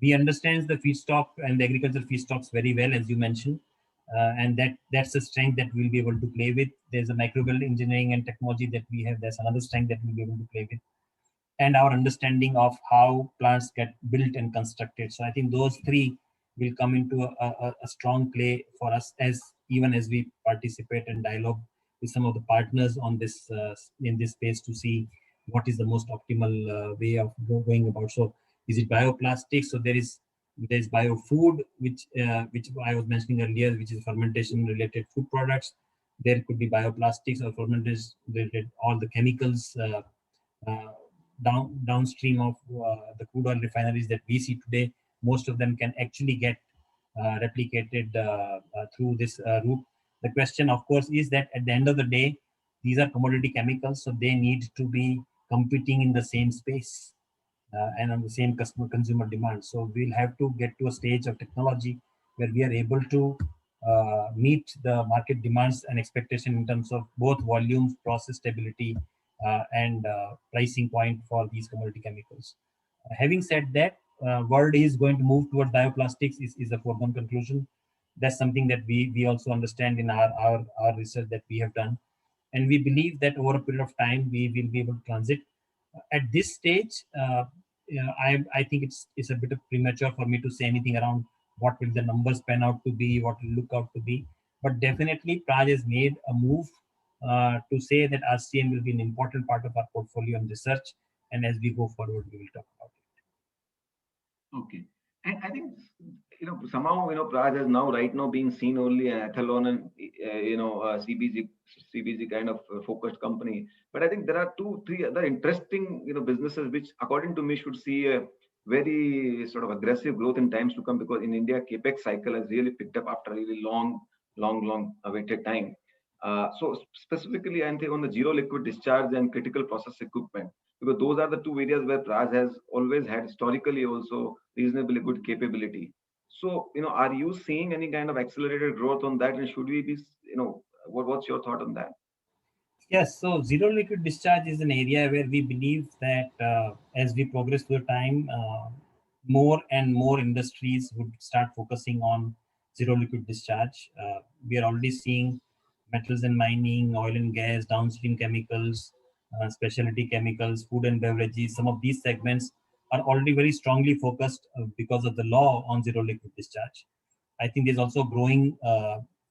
We understand the feedstock and the agricultural feedstocks very well, as you mentioned, and that's a strength that we'll be able to play with. There's a microbial engineering and technology that we have. There's another strength that we'll be able to play with, and our understanding of how plants get built and constructed. So I think those three will come into a strong play for us, as even as we participate and dialogue with some of the partners on this in this space to see what is the most optimal way of going about. So is it bioplastics? So there's biofood, which I was mentioning earlier, which is fermentation related food products. There could be bioplastics or fermentation related, all the chemicals uh, downstream of the crude oil refineries that we see today. Most of them can actually get replicated through this route. The question, of course, is that at the end of the day, these are commodity chemicals, so they need to be competing in the same space and on the same customer consumer demand. So we'll have to get to a stage of technology where we are able to meet the market demands and expectation in terms of both volumes, process stability, and pricing point for these commodity chemicals. Having said that, world is going to move towards bioplastics is a foregone conclusion. That's something that we also understand in our research that we have done, and we believe that over a period of time we will be able to transit. At this stage, I think it's a bit of premature for me to say anything around what will the numbers pan out to be, what will look out to be. But definitely, Praj has made a move to say that RCM will be an important part of our portfolio and research. And as we go forward, we will talk about Okay. And I think, somehow, Praj is now right now being seen only an ethanol and, CBG kind of focused company. But I think there are two, three other interesting, businesses which, according to me, should see a very sort of aggressive growth in times to come, because in India, capex cycle has really picked up after a really long awaited time. So specifically, I think on the zero liquid discharge and critical process equipment, because those are the two areas where Praj has always had historically also reasonably good capability. So, are you seeing any kind of accelerated growth on that? And should we be, what's your thought on that? Yes, so zero liquid discharge is an area where we believe that as we progress through time, more and more industries would start focusing on zero liquid discharge. We are already seeing metals and mining, oil and gas, downstream chemicals, specialty chemicals, food and beverages. Some of these segments are already very strongly focused because of the law on zero liquid discharge. I think there's also growing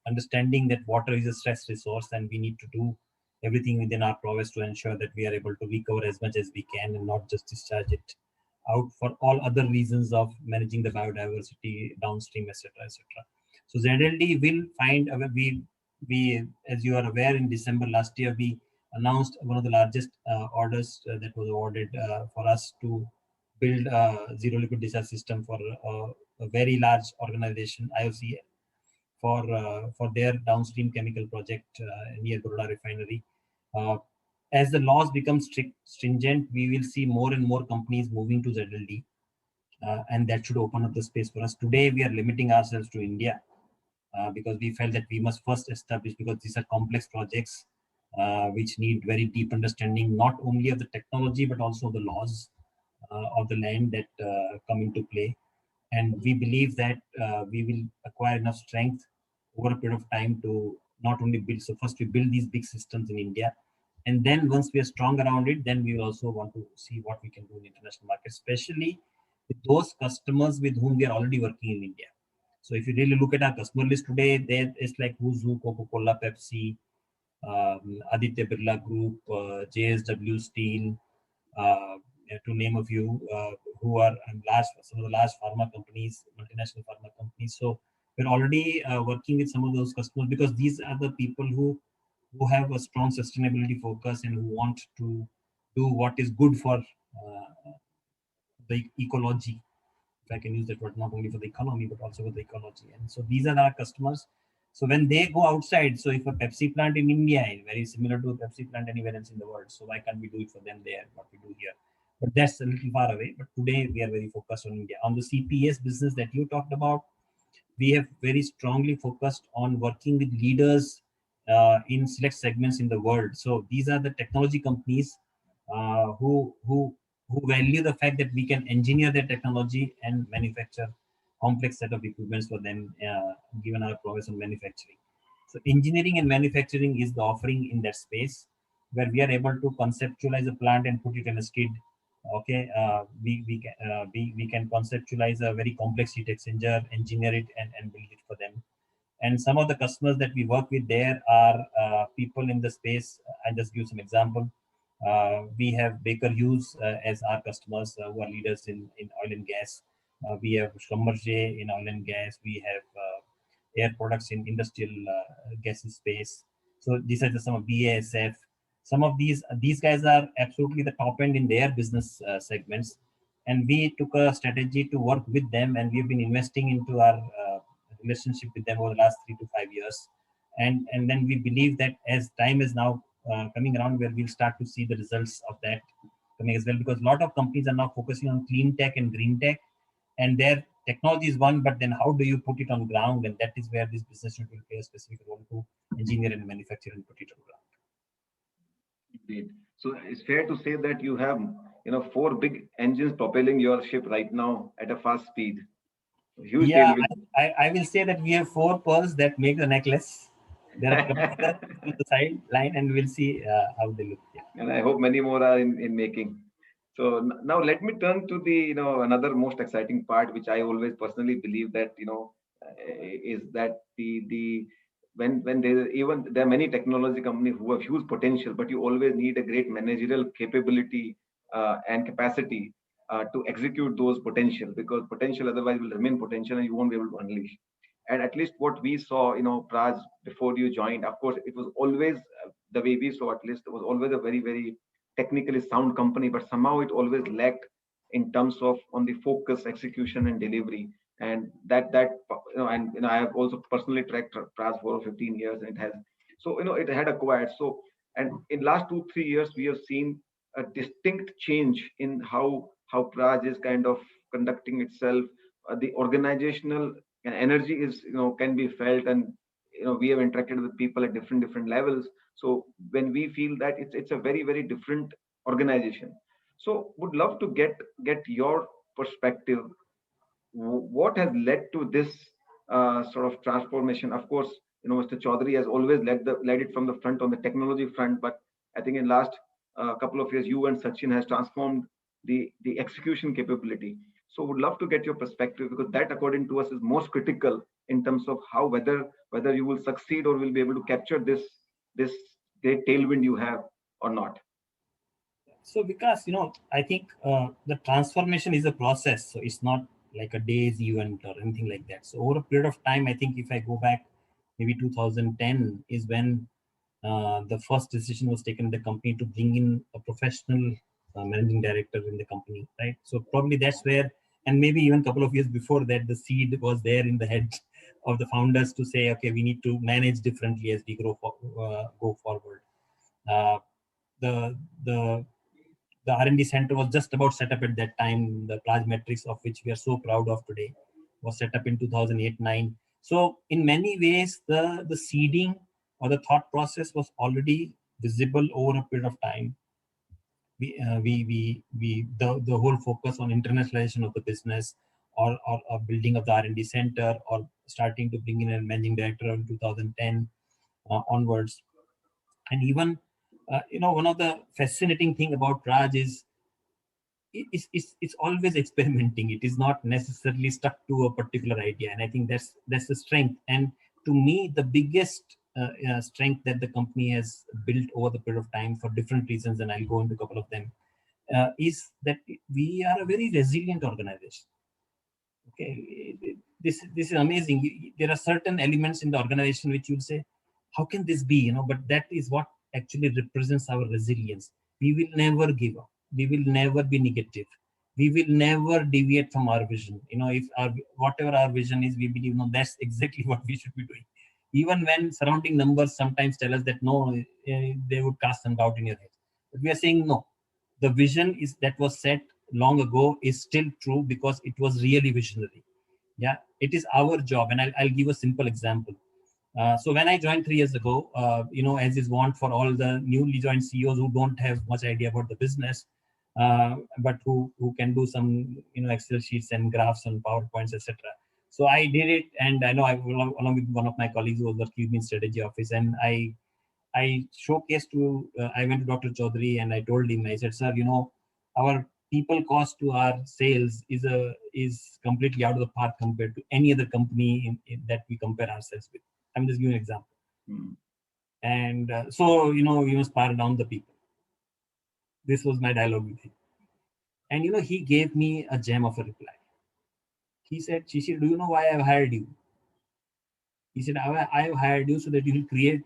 understanding that water is a stress resource and we need to do everything within our prowess to ensure that we are able to recover as much as we can and not just discharge it out for all other reasons of managing the biodiversity downstream, etc., etc. So ZLD will find we, as you are aware, in December last year we announced one of the largest orders that was awarded for us to build a zero liquid discharge system for a very large organization, IOCL, for their downstream chemical project near Baroda refinery. Uh, as the laws become stringent, we will see more and more companies moving to ZLD, and that should open up the space for us. Today, we are limiting ourselves to India because we felt that we must first establish, because these are complex projects which need very deep understanding, not only of the technology, but also the laws of the land that come into play. And we believe that we will acquire enough strength over a period of time to not only build, so first we build these big systems in India, and then once we are strong around it, then we will also want to see what we can do in international markets, especially with those customers with whom we are already working in India. So if you really look at our customer list today, there is like who's who: Coca-Cola, Pepsi, Aditya Birla Group, JSW Steel, to name a few, who are some of the large pharma companies, multinational pharma companies. So we're already working with some of those customers because these are the people who have a strong sustainability focus and who want to do what is good for the ecology, if I can use that word, not only for the economy but also for the ecology. And so these are our customers. So when they go outside, so if a Pepsi plant in India is very similar to a Pepsi plant anywhere else in the world, so why can't we do it for them there, what we do here? But that's a little far away. But today we are very focused on India. On the CPS business that you talked about, we have very strongly focused on working with leaders in select segments in the world. So these are the technology companies who value the fact that we can engineer their technology and manufacture complex set of equipments for them, given our progress on manufacturing. So engineering and manufacturing is the offering in that space, where we are able to conceptualize a plant and put it in a skid. Okay, we can conceptualize a very complex heat exchanger, engineer it, and build it for them. And some of the customers that we work with there are people in the space. I'll just give some example. We have Baker Hughes as our customers, who are leaders in oil and gas. We have Schlumberger in oil and gas. We have Air Products in industrial gases space. So these are just some of BASF. Some of these guys are absolutely the top end in their business segments, and we took a strategy to work with them, and we've been investing into our relationship with them over the last 3 to 5 years. And then we believe that as time is now coming around, where we'll start to see the results of that coming as well, because a lot of companies are now focusing on clean tech and green tech, and their technology is one, but then how do you put it on ground? And that is where this business unit will play a specific role to engineer and manufacture and put it on ground. Indeed. So it's fair to say that you have, 4 big engines propelling your ship right now at a fast speed. Huge Yeah, tailwind. I will say that we have 4 pearls that make the necklace. There are others on the side line, and we'll see how they look. Yeah. And I hope many more are in making. So now let me turn to the, another most exciting part, which I always personally believe that, is that the when there even there are many technology companies who have huge potential, but you always need a great managerial capability and capacity to execute those potential, because potential otherwise will remain potential and you won't be able to unleash. And at least what we saw, Praj, before you joined, of course, it was always the way we saw, at least it was always a very, very technically sound company, but somehow it always lacked in terms of on the focus, execution, and delivery. And I have also personally tracked Praj for 15 years, and it has, so it had acquired. So, and in last 2 3 years, we have seen a distinct change in how Praj is kind of conducting itself. The organizational and energy is, can be felt, and we have interacted with people at different levels. So when we feel that it's a very, very different organization. So would love to get your perspective. What has led to this sort of transformation? Of course, Mr. Chaudhary has always led it from the front on the technology front, but I think in last couple of years, you and Sachin has transformed the execution capability. So would love to get your perspective, because that, according to us, is most critical in terms of how whether you will succeed or will be able to capture this great tailwind you have or not. So because I think the transformation is a process, so it's not like a day's event or anything like that. So over a period of time, I think if I go back, maybe 2010 is when the first decision was taken in the company to bring in a professional managing director in the company, right? So probably that's where, and maybe even a couple of years before that, the seed was there in the head of the founders to say, okay, we need to manage differently as we go forward. The the R&D center was just about set up at that time. The Plasmetrics, of which we are so proud of today, was set up in 2008-9. So in many ways, the seeding or the thought process was already visible over a period of time. The whole focus on internationalization of the business, or building of the R&D center, or starting to bring in a managing director in 2010 onwards. And even one of the fascinating thing about Praj is it's always experimenting. It is not necessarily stuck to a particular idea, and I think that's the strength. And to me, the biggest strength that the company has built over the period of time, for different reasons, and I'll go into a couple of them, is that we are a very resilient organization. Okay, this is amazing. There are certain elements in the organization which you'll say, how can this be? But that is what actually represents our resilience. We will never give up. We will never be negative. We will never deviate from our vision. If whatever our vision is, we believe, that's exactly what we should be doing. even when surrounding numbers sometimes tell us that no, they would cast some doubt in your head. But we are saying no. The vision is that was set long ago is still true because it was really visionary. Yeah, it is our job, and I'll give a simple example. So when I joined 3 years ago, as is want for all the newly joined CEOs who don't have much idea about the business, but who can do some Excel sheets and graphs and PowerPoints, etc. So I did it, and I know along with one of my colleagues who was working in strategy office, and I showcased to I went to Dr. Chaudhary and I told him, I said, sir, our people cost to our sales is completely out of the park compared to any other company that we compare ourselves with. I'm just giving an example. And so, we must power down the people. This was my dialogue with him. And, he gave me a gem of a reply. He said, Shishir, do you know why I've hired you? He said, I've hired you so that you will create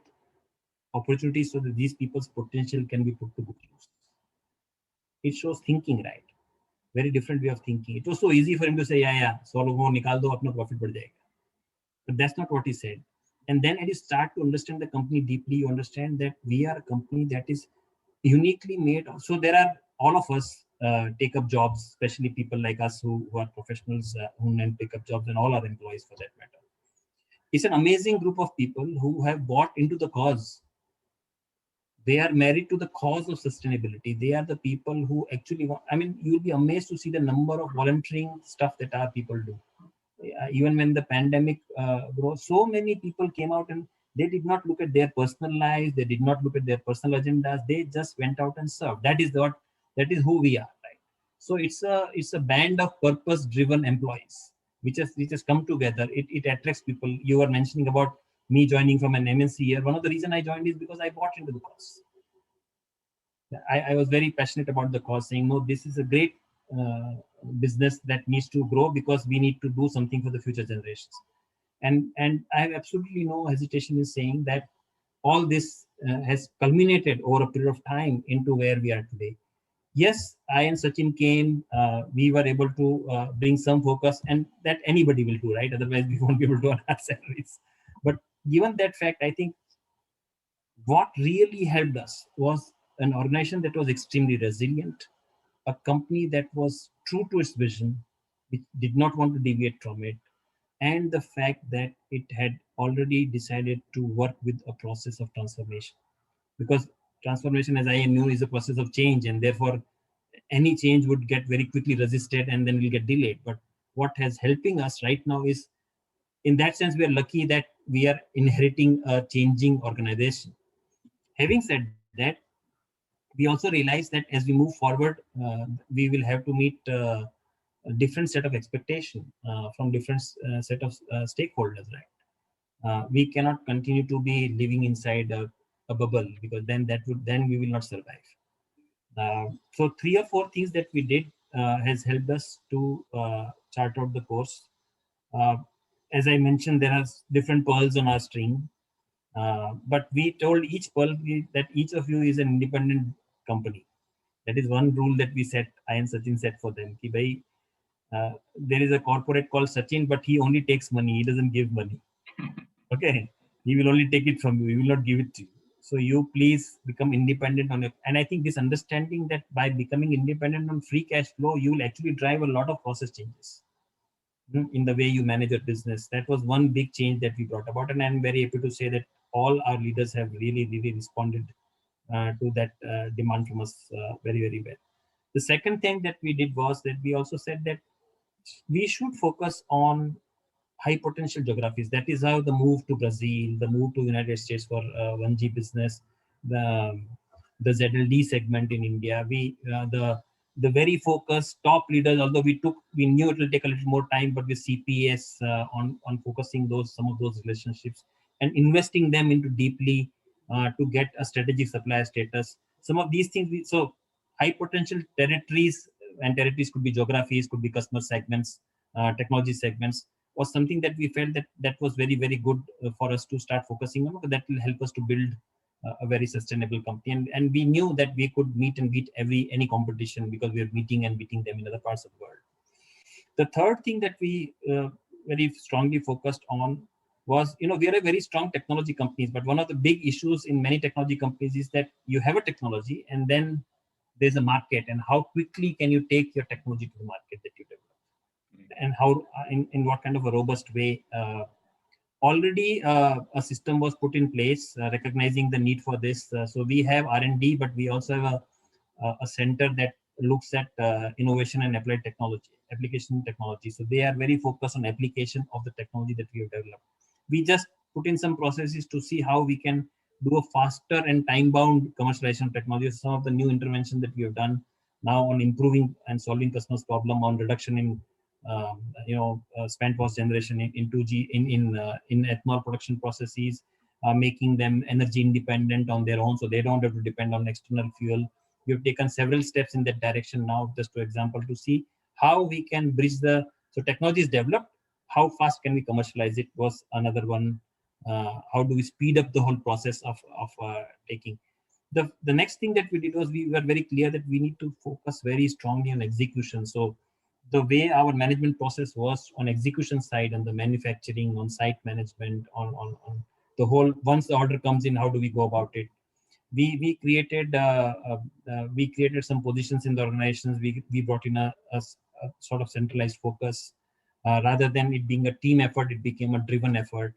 opportunities so that these people's potential can be put to good use. It shows thinking, right? Very different way of thinking. It was so easy for him to say, yeah, 100 लोगों को निकाल दो, अपना profit बढ़ जाएगा. But that's not what he said. And then as you start to understand the company deeply, you understand that we are a company that is uniquely made. So there are all of us take up jobs, especially people like us who are professionals who then pick up jobs, and all our employees for that matter. It's an amazing group of people who have bought into the cause. They are married to the cause of sustainability. They are the people who actually want, you'll be amazed to see the number of volunteering stuff that our people do. Even when the pandemic grows, so many people came out and they did not look at their personal lives. They did not look at their personal agendas. They just went out and served. That is who we are, right? So it's a band of purpose-driven employees, which has come together. It attracts people. You were mentioning about me joining from an MNC here. One of the reasons I joined is because I bought into the cause. I was very passionate about the cause, saying, no, this is a great business that needs to grow because we need to do something for the future generations. And I have absolutely no hesitation in saying that all this has culminated over a period of time into where we are today. Yes, I and Sachin came, we were able to bring some focus, and that anybody will do, right? Otherwise, we won't be able to earn our salaries. But given that fact, I think what really helped us was an organization that was extremely resilient, a company that was true to its vision, which did not want to deviate from it, and the fact that it had already decided to work with a process of transformation. Because transformation, as I knew, is a process of change, and therefore any change would get very quickly resisted and then will get delayed. But what has helping us right now is, in that sense, we are lucky that we are inheriting a changing organization. Having said that, we also realize that as we move forward, we will have to meet a different set of expectation from different set of stakeholders, right? We cannot continue to be living inside a bubble, because then we will not survive. So 3 or 4 things that we did has helped us to chart out the course. As I mentioned, there are different pearls on our string, but we told each pearl that each of you is an independent company. That is one rule that we set, I and Sachin set for them. Ki bhai, there is a corporate called Sachin, but he only takes money. He doesn't give money. Okay, he will only take it from you. He will not give it to you. So you please become independent on it. And I think this understanding that by becoming independent on free cash flow, you will actually drive a lot of process changes in the way you manage your business. That was one big change that we brought about. And I'm very happy to say that all our leaders have really, really responded to that demand from us very, very well. The second thing that we did was that we also said that we should focus on high potential geographies. That is how the move to Brazil, the move to United States for 1G business, the ZLD segment in India, the very focused top leaders, although we knew it will take a little more time, but with CPS on focusing some of those relationships and investing them into deeply to get a strategic supplier status. Some of these things, so high potential territories, and territories could be geographies, could be customer segments, technology segments, was something that we felt that was very, very good for us to start focusing on, because that will help us to build a very sustainable company. And we knew that we could meet and beat any competition, because we are meeting and beating them in other parts of the world. The third thing that we very strongly focused on was, we are a very strong technology companies, but one of the big issues in many technology companies is that you have a technology and then there's a market, and how quickly can you take your technology to the market that you develop, and how, in what kind of a robust way. Already a system was put in place recognizing the need for this. So we have R&D, but we also have a center that looks at innovation and applied technology, application technology. So they are very focused on application of the technology that we have developed. We just put in some processes to see how we can do a faster and time-bound commercialization of technology. Some of the new interventions that we have done now on improving and solving customers' problem, on reduction in spent waste generation in 2G in ethanol production processes, making them energy independent on their own, so they don't have to depend on external fuel. We've taken several steps in that direction now, just to example, to see how we can bridge the, so technology is developed, how fast can we commercialize it was another one. How do we speed up the whole process of taking. The next thing that we did was we were very clear that we need to focus very strongly on execution. So the way our management process was on execution side and the manufacturing, on site management, on the whole, once the order comes in, how do we go about it? We created some positions in the organizations. We brought in a sort of centralized focus. Rather than it being a team effort, it became a driven effort.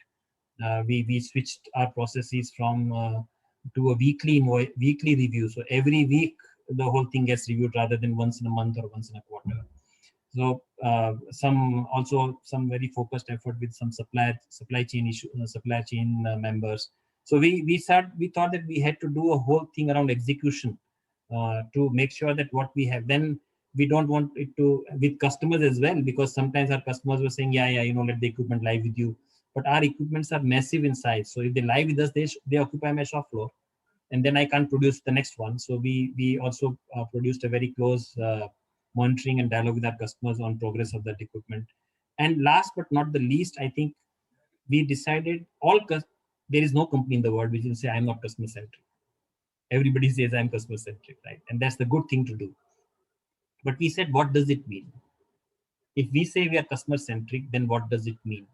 We switched our processes from to a weekly review. So every week the whole thing gets reviewed rather than once in a month or once in a quarter. So some very focused effort with some supply chain issue, supply chain members. So we thought that we had to do a whole thing around execution to make sure that what we have, then we don't want it to with customers as well, because sometimes our customers were saying, yeah, let the equipment lie with you. But our equipments are massive in size. So if they lie with us, they occupy my shop floor, and then I can't produce the next one. So we also produced a very close monitoring and dialogue with our customers on progress of that equipment. And last but not the least, I think we decided there is no company in the world which will say I'm not customer centric. Everybody says I'm customer centric, right? And that's the good thing to do. But we said, what does it mean? If we say we are customer centric, then what does it mean?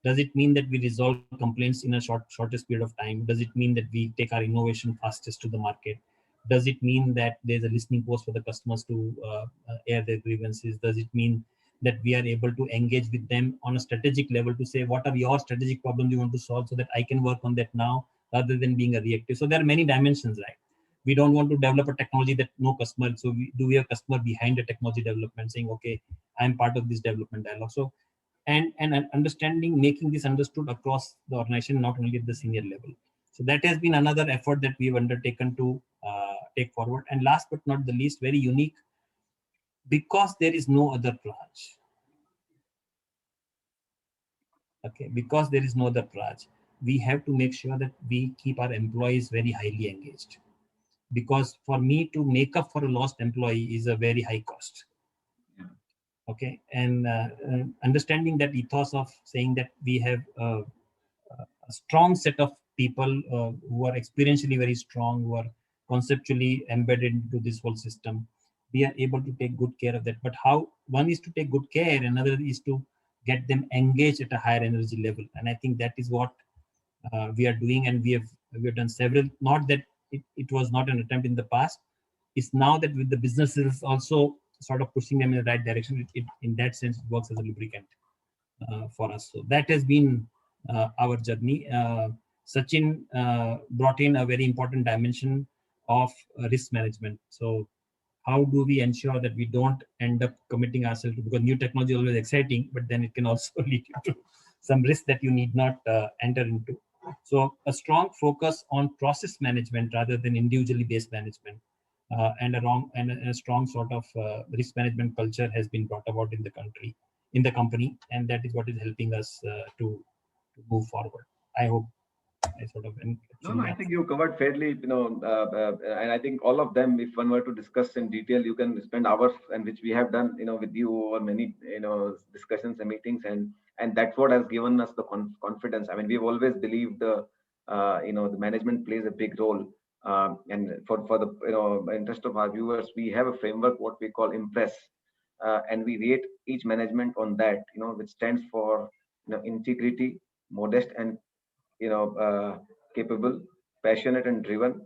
Does it mean that we resolve complaints in a shortest period of time? Does it mean that we take our innovation fastest to the market? Does it mean that there's a listening post for the customers to air their grievances? Does it mean that we are able to engage with them on a strategic level to say, what are your strategic problems you want to solve so that I can work on that now, rather than being a reactive? So there are many dimensions, right? We don't want to develop a technology that no customer. So we have customer behind the technology development saying, okay, I'm part of this development dialogue. So and understanding, making this understood across the organization, not only at the senior level. So that has been another effort that we've undertaken to take forward. And last but not the least, very unique, because there is no other branch. Okay, because there is no other branch, we have to make sure that we keep our employees very highly engaged. Because for me to make up for a lost employee is a very high cost. Okay, and understanding that ethos of saying that we have a strong set of people who are experientially very strong, who are conceptually embedded into this whole system, we are able to take good care of that. But how one is to take good care, another is to get them engaged at a higher energy level. And I think that is what we are doing, and we have done several. Not that it was not an attempt in the past. It's now that with the businesses also sort of pushing them in the right direction, in that sense, it works as a lubricant for us. So that has been our journey. Sachin brought in a very important dimension of risk management. So how do we ensure that we don't end up committing ourselves to, because new technology is always exciting, but then it can also lead you to some risk that you need not enter into. So a strong focus on process management rather than individually based management, and a strong sort of risk management culture has been brought about in the company, and that is what is helping us to move forward. I hope I sort of. No, I think you covered fairly, and I think all of them, if one were to discuss in detail, you can spend hours, and which we have done, with you over many, discussions and meetings, and that's what has given us the confidence. I mean, we've always believed the management plays a big role, and for the interest of our viewers, we have a framework what we call Impress, and we rate each management on that, which stands for integrity, modest and capable, passionate and driven,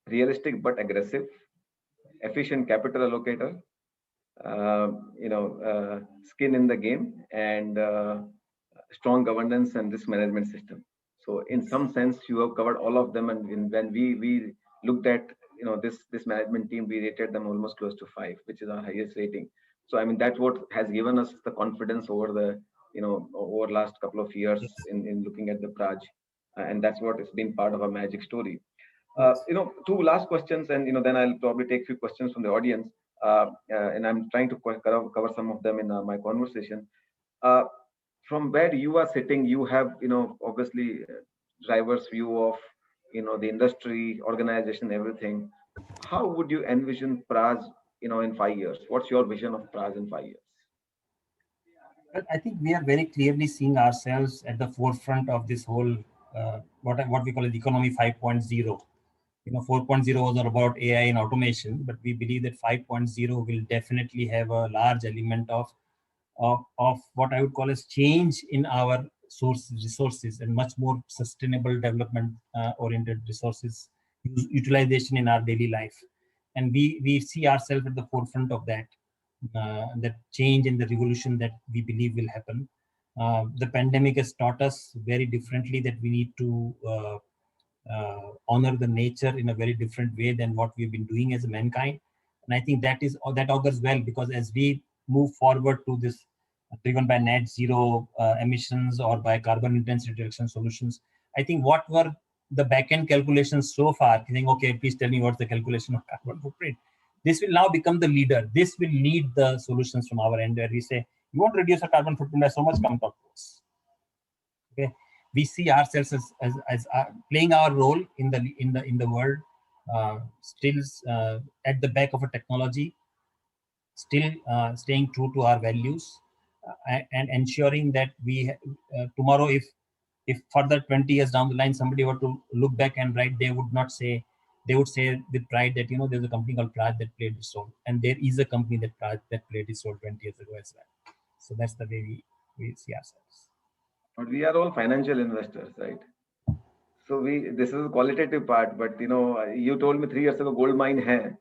realistic but aggressive, efficient capital allocator, skin in the game, and strong governance and risk management system. So in some sense, you have covered all of them. And when we looked at this management team, we rated them almost close to 5, which is our highest rating. So I mean that's what has given us the confidence over the over last couple of years Yes. in looking at the Praj, and that's what has been part of our magic story. Yes. Two last questions, and then I'll probably take a few questions from the audience, and I'm trying to cover some of them in my conversation. Uh, from where you are sitting, you have obviously driver's view of the industry, organization, everything. How would you envision Praj, in 5 years? What's your vision of Praj in 5 years? Well, I think we are very clearly seeing ourselves at the forefront of this whole what we call it economy 5.0. 4.0 was not about AI and automation, but we believe that 5.0 will definitely have a large element of what I would call as change in our resources and much more sustainable development oriented resources utilization in our daily life. And we see ourselves at the forefront of that change and the revolution that we believe will happen. The pandemic has taught us very differently that we need to honor the nature in a very different way than what we've been doing as a mankind. And I think that augurs well, because as we move forward to this driven by net zero emissions or by carbon intensity reduction solutions, I think what were the back-end calculations so far, saying, okay, please tell me what's the calculation of carbon footprint. This will now become the leader. This will lead the solutions from our end, where we say, you want to reduce a carbon footprint by so much, come talk to us. Okay, we see ourselves as playing our role in the world, still at the back of a technology, still staying true to our values, and ensuring that we tomorrow, if further 20 years down the line somebody were to look back and write, they would say with pride that there's a company called Praj that played this role, and there is a company that played this role 20 years ago as well. So that's the way we see ourselves. But we are all financial investors, right? So this is a qualitative part, but you told me 3 years ago gold mine hai,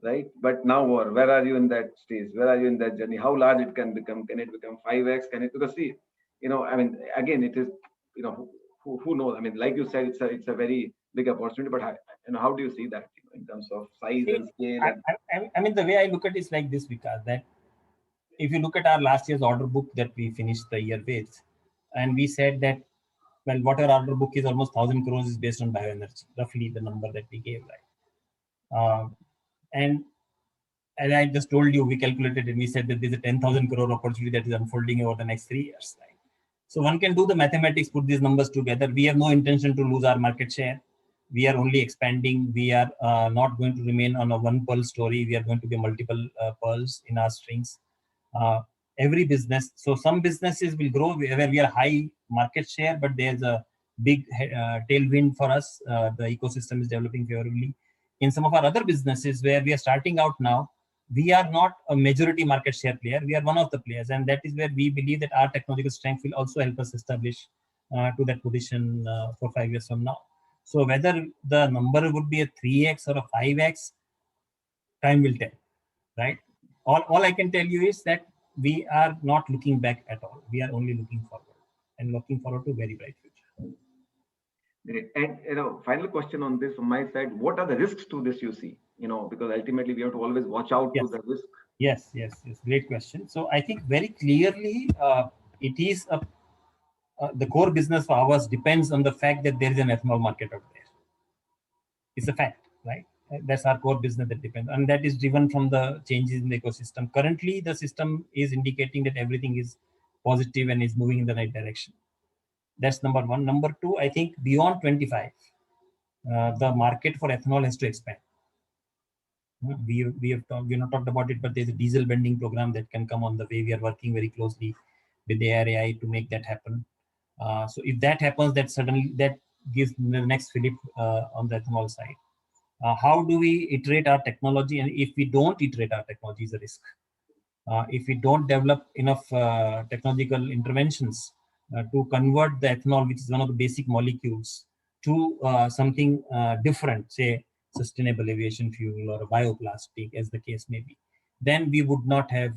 right? But now where are you in that stage? Where are you in that journey? How large it can become? Can it become 5x? Can it, because see, I mean, again, it is, who knows? I mean, like you said, it's a very big opportunity, but how do you see that in terms of size and scale? I mean, the way I look at it is like this, Vikas, that if you look at our last year's order book that we finished the year with, and we said that, well, what our order book is almost 1,000 crores is based on bioenergy, roughly the number that we gave, right? And I just told you, we calculated and we said that there's a 10,000 crore opportunity that is unfolding over the next 3 years, right? So one can do the mathematics, put these numbers together. We have no intention to lose our market share. We are only expanding. We are not going to remain on a one pearl story. We are going to be multiple pearls in our strings. Every business, so some businesses will grow where we are high market share, but there's a big tailwind for us. The ecosystem is developing favorably. In some of our other businesses where we are starting out now, we are not a majority market share player. We are one of the players, and that is where we believe that our technological strength will also help us establish to that position for 5 years from now. So whether the number would be a 3x or a 5x, time will tell, right? All I can tell you is that we are not looking back at all. We are only looking forward, and looking forward to a very bright future. Great. And final question on this from my side: what are the risks to this you see? Because ultimately we have to always watch out to the risk. Yes. Great question. So I think very clearly it is the core business for ours depends on the fact that there is an ethanol market out there. It's a fact, right? That's our core business that depends, and that is driven from the changes in the ecosystem. Currently, the system is indicating that everything is positive and is moving in the right direction. That's number one. Number two, I think beyond 25, the market for ethanol has to expand. We have not talked about it, but there's a diesel blending program that can come on the way. We are working very closely with the ARAI to make that happen. So if that happens, that gives the next fillip on the ethanol side. How do we iterate our technology? And if we don't iterate our technology, is a risk. If we don't develop enough technological interventions, to convert the ethanol, which is one of the basic molecules, to something different, say sustainable aviation fuel or a bioplastic, as the case may be, then we would not have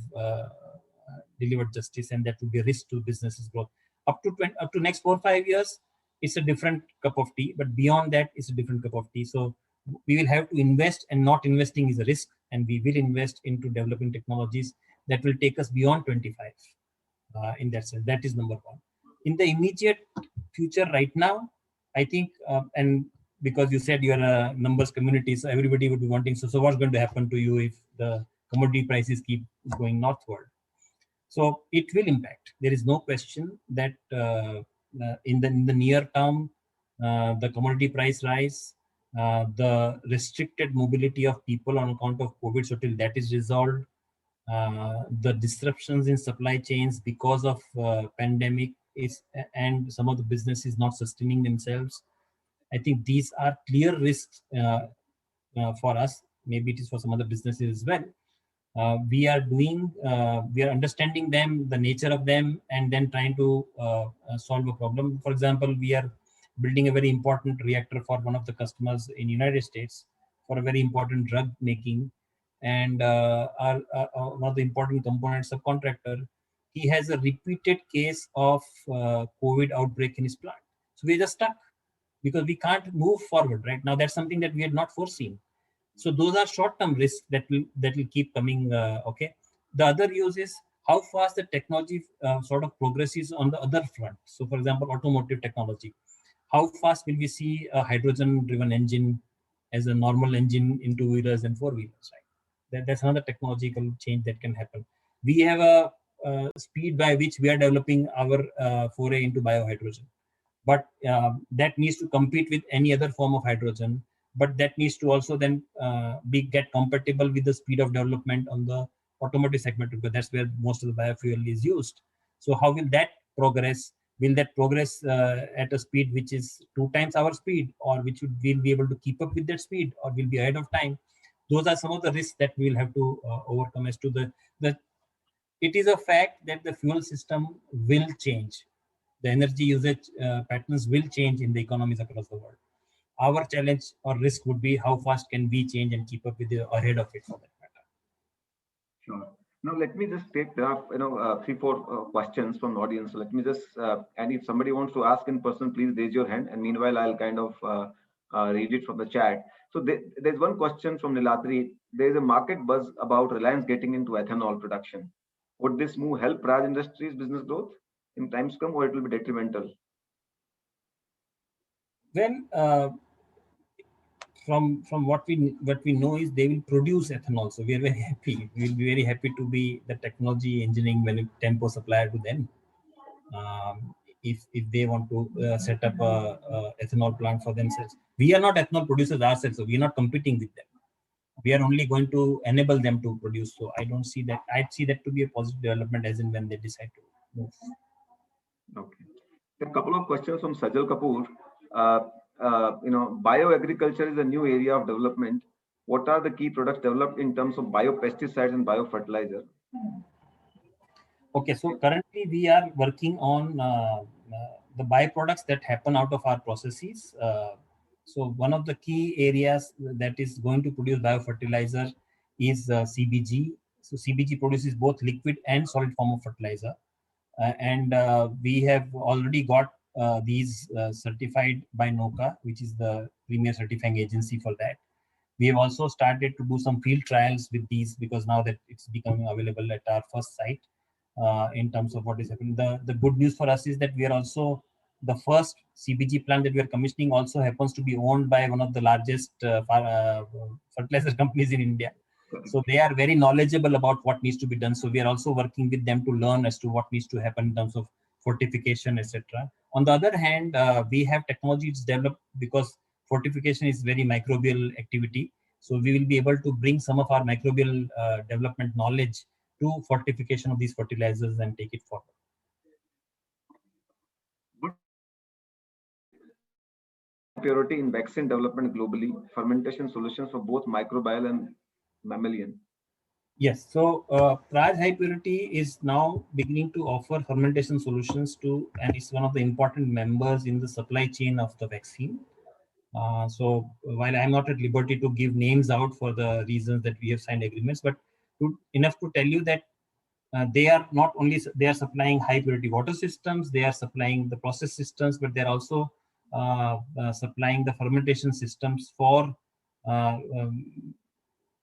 delivered justice, and that would be a risk to businesses growth. Up to next 4 or 5 years, it's a different cup of tea, but beyond that, it's a different cup of tea. So we will have to invest, and not investing is a risk, and we will invest into developing technologies that will take us beyond 25. In that sense, that is number one. In the immediate future right now, I think, and because you said you're a numbers community, so everybody would be wanting, so what's going to happen to you if the commodity prices keep going northward? So it will impact. There is no question that in the near term, the commodity price rise, the restricted mobility of people on account of COVID, so till that is resolved, the disruptions in supply chains because of pandemic and some of the businesses not sustaining themselves. I think these are clear risks for us. Maybe it is for some other businesses as well. We are understanding them, the nature of them, and then trying to solve a problem. For example, we are building a very important reactor for one of the customers in United States for a very important drug making, and one of the important components subcontractor, he has a repeated case of COVID outbreak in his plant. So we're just stuck because we can't move forward right now. That's something that we had not foreseen. So those are short-term risks that will keep coming. Okay. The other use is how fast the technology sort of progresses on the other front. So, for example, automotive technology. How fast will we see a hydrogen-driven engine as a normal engine in two-wheelers and four-wheelers? Right. That's another technological change that can happen. We have a speed by which we are developing our foray into biohydrogen, but that needs to compete with any other form of hydrogen. But that needs to also then get compatible with the speed of development on the automotive segment, because that's where most of the biofuel is used. So how will that progress? Will that progress at a speed which is 2 times our speed, or which we'll be able to keep up with that speed, or will be ahead of time? Those are some of the risks that we'll have to overcome. As to the it is a fact that the fuel system will change. The energy usage patterns will change in the economies across the world. Our challenge or risk would be how fast can we change and keep up with the ahead of it, for that matter. Sure. Now let me just take 3-4 questions from the audience. So let me just and if somebody wants to ask in person, please raise your hand, and meanwhile I'll kind of read it from the chat. So there's one question from Niladri. There is a market buzz about Reliance getting into ethanol production. Would this move help Praj Industries business growth in times come, or it will be detrimental? Well, from what we know is they will produce ethanol, so we are very happy. We will be very happy to be the technology engineering tempo supplier to them. If they want to set up a ethanol plant for themselves, we are not ethanol producers ourselves, so we are not competing with them. We are only going to enable them to produce. So I don't see that. I'd see that to be a positive development as in when they decide to move. Okay. A couple of questions from Sajal Kapoor. Bioagriculture is a new area of development. What are the key products developed in terms of biopesticides and biofertilizer? Okay, so currently we are working on the byproducts that happen out of our processes. So one of the key areas that is going to produce biofertilizer is CBG. So CBG produces both liquid and solid form of fertilizer. And we have already got these certified by NOCA, which is the premier certifying agency for that. We have also started to do some field trials with these, because now that it's becoming available at our first site in terms of what is happening. The good news for us is that we are also the first CBG plant that we are commissioning also happens to be owned by one of the largest fertilizer companies in India. So they are very knowledgeable about what needs to be done. So we are also working with them to learn as to what needs to happen in terms of fortification, etc. On the other hand, we have technologies developed because fortification is very microbial activity. So we will be able to bring some of our microbial development knowledge to fortification of these fertilizers and take it forward. Purity in vaccine development globally, fermentation solutions for both microbial and mammalian. Yes. So Praj High Purity is now beginning to offer fermentation solutions to, and it's one of the important members in the supply chain of the vaccine. So while I'm not at liberty to give names out for the reasons that we have signed agreements, but enough to tell you that they are not only they are supplying high purity water systems, they are supplying the process systems, but they're also supplying the fermentation systems for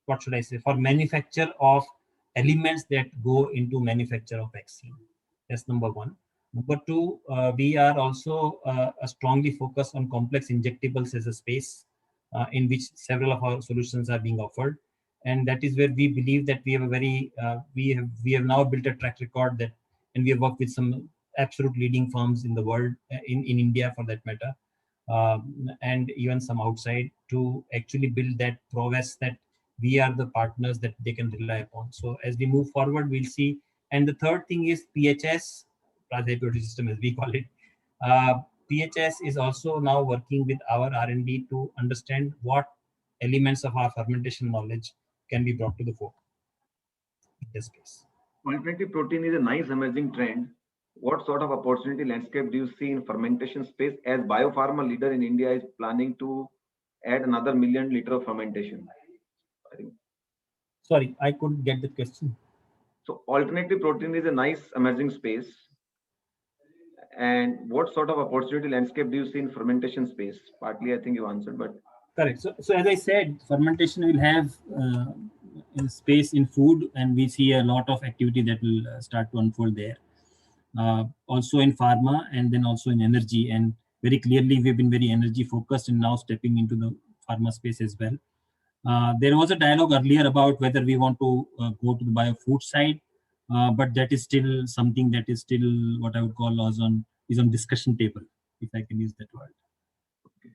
what should I say, for manufacture of elements that go into manufacture of vaccine. That's number one. Number two, we are also strongly focused on complex injectables as a space in which several of our solutions are being offered, and that is where we believe that we have a very we have now built a track record that, and we have worked with some absolute leading firms in the world, in India for that matter, and even some outside, to actually build that prowess that we are the partners that they can rely upon. So as we move forward, we'll see. And the third thing is PHS, Praj Purity System as we call it. Uh, PHS is also now working with our R&D to understand what elements of our fermentation knowledge can be brought to the fore in this case. Alternative protein is a nice emerging trend. What sort of opportunity landscape do you see in fermentation space as biopharma leader in India is planning to add another million liter of fermentation? I think Sorry, I couldn't get the question. so. Alternative protein is a nice emerging space. And what sort of opportunity landscape do you see in fermentation space? Partly, I think you answered, but Correct. So as I said, fermentation will have in space in food, and we see a lot of activity that will start to unfold there. Also in pharma, and then also in energy. And very clearly, we've been very energy focused and now stepping into the pharma space as well. There was a dialogue earlier about whether we want to go to the biofood side, but that is still something that is still what I would call is on discussion table, if I can use that word. okay.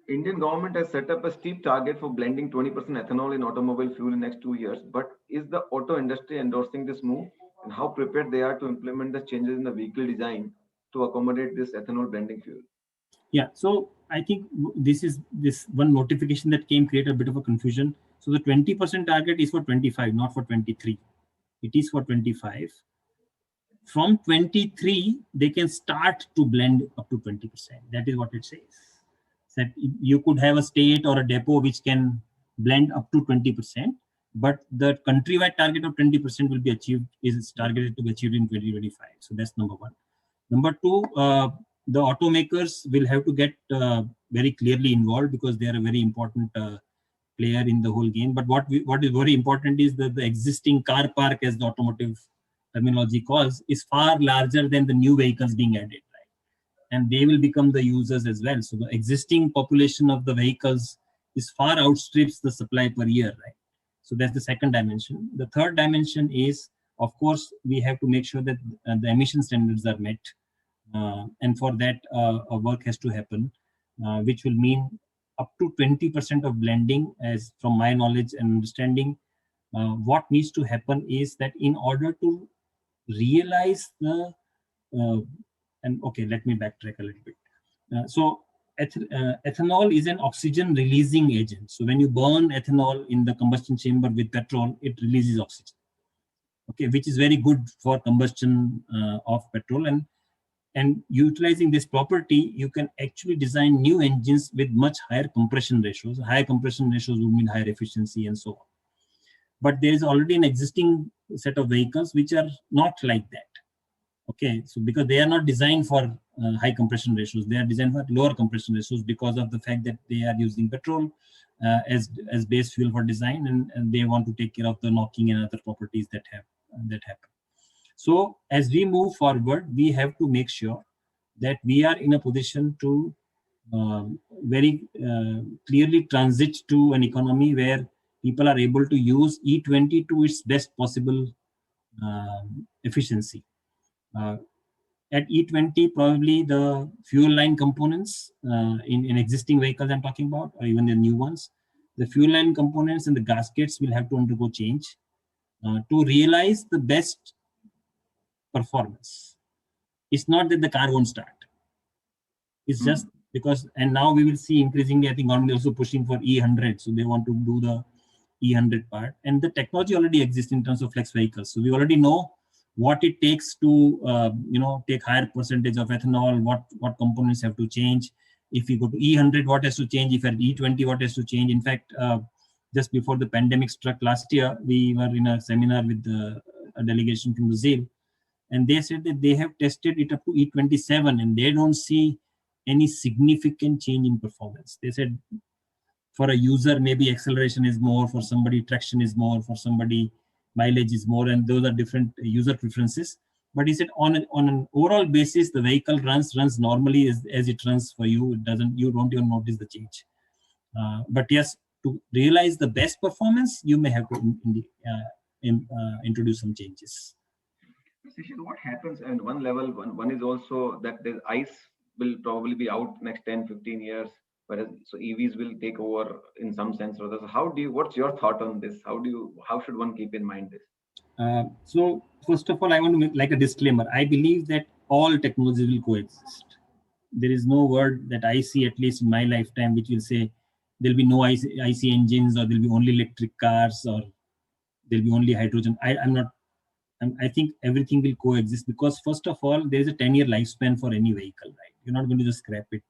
Indian government has set up a steep target for blending 20% ethanol in automobile fuel in next 2 years. But is the auto industry endorsing this move? And how prepared they are to implement the changes in the vehicle design to accommodate this ethanol blending fuel? Yeah, so I think this one notification that came created a bit of a confusion. So the 20% target is for 25, not for 23. It is for 25. From 23, they can start to blend up to 20%. That is what it says. That you could have a state or a depot which can blend up to 20%, but the countrywide target of 20% will be achieved, is targeted to be achieved in 2025. So that's number one. Number two, the automakers will have to get very clearly involved because they are a very important player in the whole game. But what is very important is that the existing car park, as the automotive terminology calls, is far larger than the new vehicles being added, right? And they will become the users as well. So the existing population of the vehicles is far outstrips the supply per year, right? So that's the second dimension. The third dimension is, of course, we have to make sure that the emission standards are met. And for that, work has to happen, which will mean up to 20% of blending, as from my knowledge and understanding. What needs to happen is that in order to realize the and okay, let me backtrack a little bit. Ethanol is an oxygen releasing agent. So when you burn ethanol in the combustion chamber with petrol, it releases oxygen, okay, which is very good for combustion of petrol. And utilizing this property, you can actually design new engines with much higher compression ratios. Higher compression ratios would mean higher efficiency and so on. But there is already an existing set of vehicles which are not like that. Okay, so because they are not designed for high compression ratios, they are designed for lower compression ratios because of the fact that they are using petrol as base fuel for design, and they want to take care of the knocking and other properties that happen. So as we move forward, we have to make sure that we are in a position to very clearly transit to an economy where people are able to use E20 to its best possible efficiency. At E20, probably the fuel line components in existing vehicles I'm talking about, or even the new ones, the fuel line components and the gaskets will have to undergo change to realize the best performance. It's not that the car won't start. It's just because, and now we will see increasingly, I think government is also pushing for E100. So they want to do the E100 part, and the technology already exists in terms of flex vehicles. So we already know what it takes to, take higher percentage of ethanol, what components have to change. If we go to E100, what has to change? If at E20, what has to change? In fact, just before the pandemic struck last year, we were in a seminar with a delegation from Brazil, and they said that they have tested it up to E27 and they don't see any significant change in performance. They said for a user, maybe acceleration is more, for somebody traction is more, for somebody mileage is more, and those are different user preferences. But he said on an overall basis, the vehicle runs normally as it runs for you. You don't even notice the change. But yes, to realize the best performance, you may have to introduce some changes. Shishir, what happens? And one level, one is also that the ICE will probably be out next 10, 15 years, whereas so EVs will take over in some sense or others. What's your thought on this? How should one keep in mind this? So first of all, I want to make like a disclaimer. I believe that all technologies will coexist. There is no word that I see, at least in my lifetime, which will say there'll be no IC engines, or there'll be only electric cars, or there'll be only hydrogen. I think everything will coexist, because first of all, there is a 10-year lifespan for any vehicle, right? You're not going to just scrap it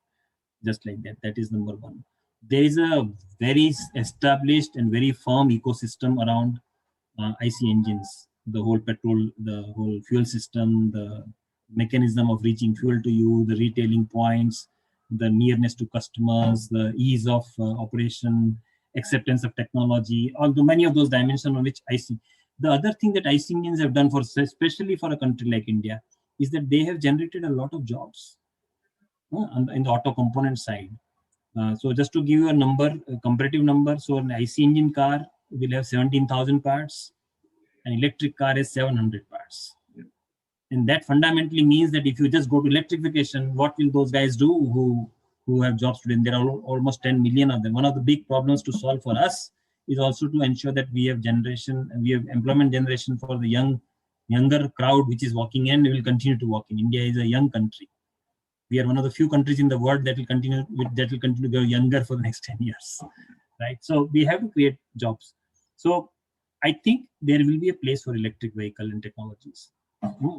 just like that. That is number one. There is a very established and very firm ecosystem around IC engines, the whole petrol, the whole fuel system, the mechanism of reaching fuel to you, the retailing points, the nearness to customers, the ease of operation, acceptance of technology, although many of those dimensions on which IC. The other thing that IC engines have done, especially for a country like India, is that they have generated a lot of jobs in the auto component side. So just to give you a comparative number, so an IC engine car will have 17,000 parts, an electric car is 700 parts. And that fundamentally means that if you just go to electrification, what will those guys do who have jobs today? And there are almost 10 million of them. One of the big problems to solve for us is also to ensure that we have employment generation for the younger crowd, which is walking in, will continue to walk in. India is a young country. We are one of the few countries in the world that will continue to go younger for the next 10 years, right? So we have to create jobs. So I think there will be a place for electric vehicle and technologies,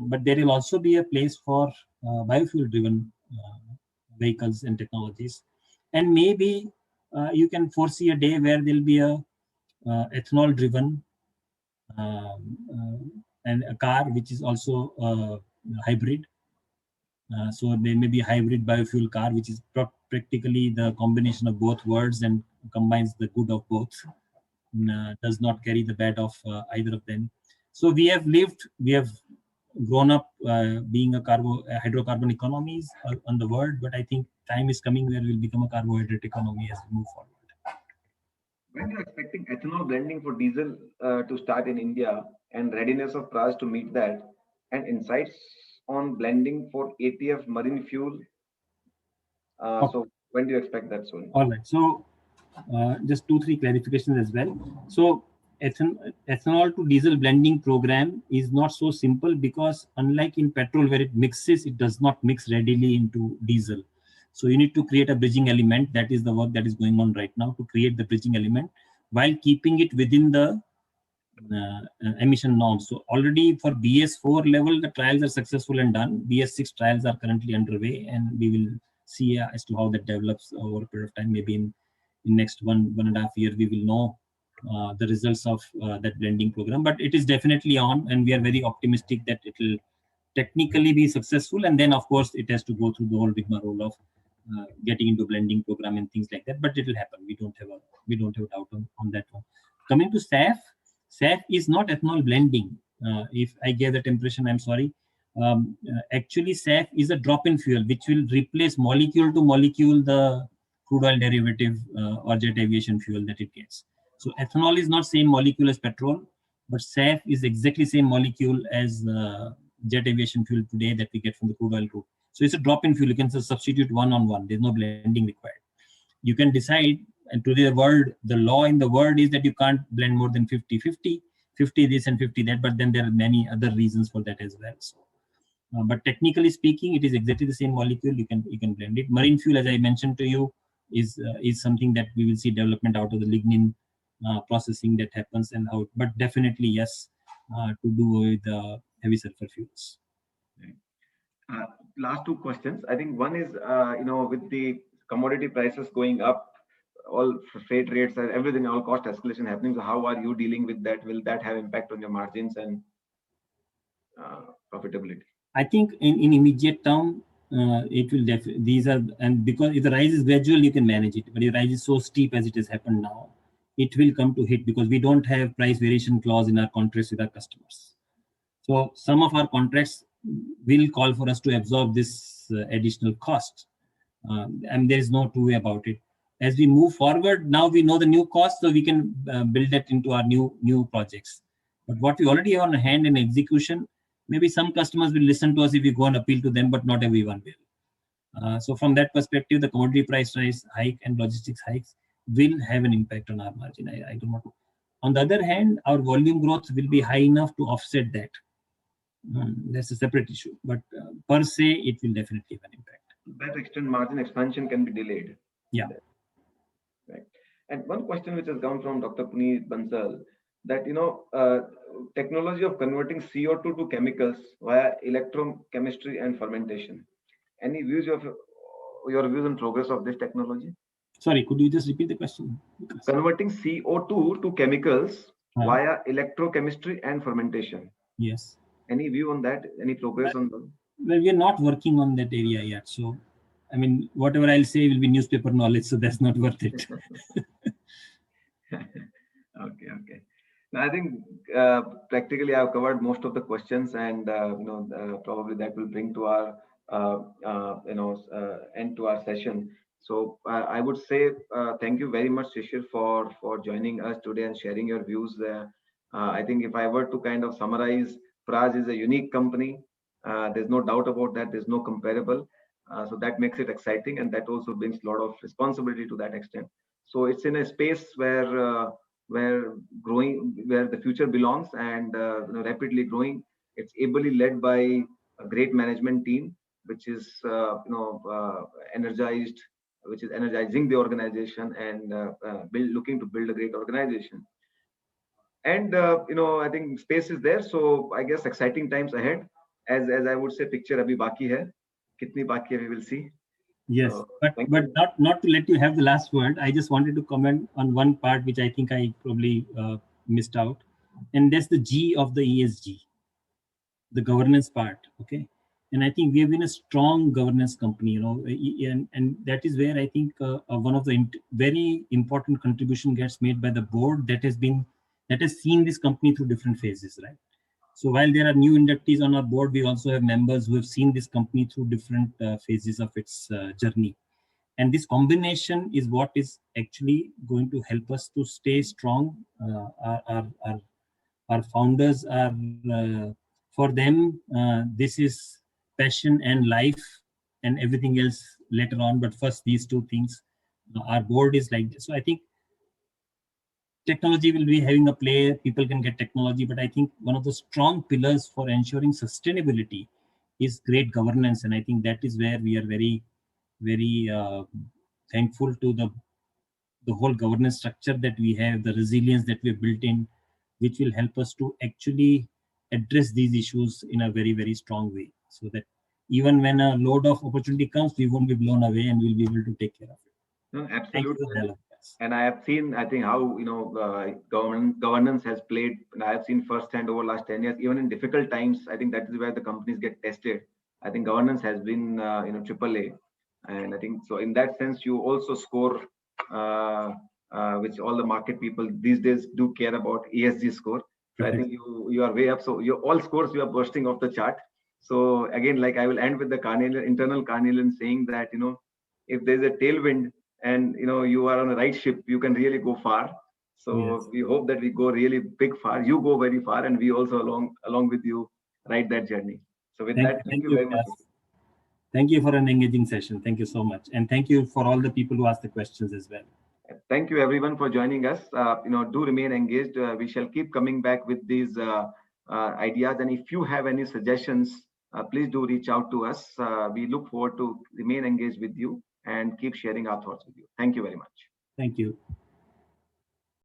but there will also be a place for biofuel-driven vehicles and technologies. And maybe you can foresee a day where there will be a ethanol-driven and a car which is also hybrid. So there may be a hybrid biofuel car, which is practically the combination of both worlds and combines the good of both. Does not carry the bad of either of them. So we have grown up being a hydrocarbon economies on the world, but I think time is coming where we'll become a carbohydrate economy as we move forward. When you're expecting ethanol blending for diesel to start in India, and readiness of Praj to meet that, and insights on blending for ATF marine fuel. So when do you expect that soon? All right. So just 2-3 clarifications as well. So ethanol to diesel blending program is not so simple, because unlike in petrol where it mixes, it does not mix readily into diesel. So you need to create a bridging element. That is the work that is going on right now, to create the bridging element while keeping it within the emission norms. So already for BS4 level, the trials are successful and done. BS6 trials are currently underway, and we will see as to how that develops over a period of time. Maybe in next 1.5 years, we will know the results of that blending program. But it is definitely on, and we are very optimistic that it will technically be successful. And then, of course, it has to go through the whole rigmarole of getting into blending program and things like that. But it will happen. We don't have a doubt on that one. Coming to SAF. SAF is not ethanol blending. If I gave that impression, I'm sorry. Actually, SAF is a drop-in fuel which will replace molecule to molecule the crude oil derivative or jet aviation fuel that it gets. So ethanol is not same molecule as petrol, but SAF is exactly same molecule as jet aviation fuel today that we get from the crude oil route. So it's a drop-in fuel. You can substitute one-on-one. There's no blending required. You can decide. And today the law in the world is that you can't blend more than 50-50, 50 this and 50 that, but then there are many other reasons for that as well. So But technically speaking, it is exactly the same molecule. You can blend it. Marine fuel, as I mentioned to you, is something that we will see development out of the lignin processing that happens and how. But definitely yes, to do with heavy sulfur fuels. Last two questions. I think one is, with the commodity prices going up, all freight rates and everything, all cost escalation happening. So how are you dealing with that? Will that have impact on your margins and profitability? I think in immediate term, it will these are, and because if the rise is gradual, you can manage it. But if the rise is so steep as it has happened now, it will come to hit because we don't have price variation clause in our contracts with our customers. So some of our contracts will call for us to absorb this additional cost, and there is no two way about it. As we move forward, now we know the new cost, so we can build that into our new projects. But what we already have on hand in execution, maybe some customers will listen to us if we go and appeal to them, but not everyone will. So from that perspective, the commodity price rise hike and logistics hikes will have an impact on our margin. I do not. On the other hand, our volume growth will be high enough to offset that. That's a separate issue, but per se, it will definitely have an impact. To that extent, margin expansion can be delayed. Yeah. Right. And one question which has come from Dr. Puneet Bansal, that technology of converting CO2 to chemicals via electrochemistry and fermentation. Any views of your views and progress of this technology? Sorry, could you just repeat the question? Converting CO2 to chemicals via electrochemistry and fermentation. Yes. Any view on that? Any progress on that? Well, we are not working on that area yet. So, I mean, whatever I'll say will be newspaper knowledge. So that's not worth it. Okay. Now, I think practically I've covered most of the questions, and probably that will bring to our end to our session. So I would say thank you very much, Shishir, for joining us today and sharing your views. I think if I were to kind of summarize, Praj is a unique company. There's no doubt about that. There's no comparable. So that makes it exciting, and that also brings a lot of responsibility to that extent. So it's in a space where the future belongs, and rapidly growing. It's ably led by a great management team, which is energized, which is energizing the organization and looking to build a great organization. And I think space is there, so I guess exciting times ahead. As I would say, picture abhi baki hai, kitni baki hai, we will see. Yes, so, but not to let you have the last word. I just wanted to comment on one part which I think I probably missed out, and that's the G of the ESG, the governance part. Okay, and I think we have been a strong governance company, and that is where I think one of the very important contribution gets made by the board that has seen this company through different phases, right? So while there are new inductees on our board, we also have members who have seen this company through different phases of its journey. And this combination is what is actually going to help us to stay strong. Our founders are, for them, this is passion and life and everything else later on. But first, these two things, our board is like this. So I think technology will be having a play. People can get technology, but I think one of the strong pillars for ensuring sustainability is great governance, and I think that is where we are very, very thankful to the whole governance structure that we have, the resilience that we have built in, which will help us to actually address these issues in a very, very strong way, so that even when a load of opportunity comes, we won't be blown away and we'll be able to take care of it. No, absolutely. And I have seen, I think, how governance has played, and I have seen firsthand over the last 10 years, even in difficult times. I think that is where the companies get tested. I think governance has been AAA, and I think so. In that sense, you also score, which all the market people these days do care about, ESG score. So I think you are way up. So all scores you are bursting off the chart. So again, like I will end with the internal Carnelian saying that if there's a tailwind, and you are on the right ship, you can really go far. So yes, we hope that we go really big far. You go very far, and we also along with you ride that journey. So with that, thank you very much. Thank you for an engaging session. Thank you so much, and thank you for all the people who asked the questions as well. Thank you everyone for joining us. Do remain engaged. We shall keep coming back with these ideas, and if you have any suggestions please do reach out to us. We look forward to remain engaged with you and keep sharing our thoughts with you. Thank you very much. Thank you.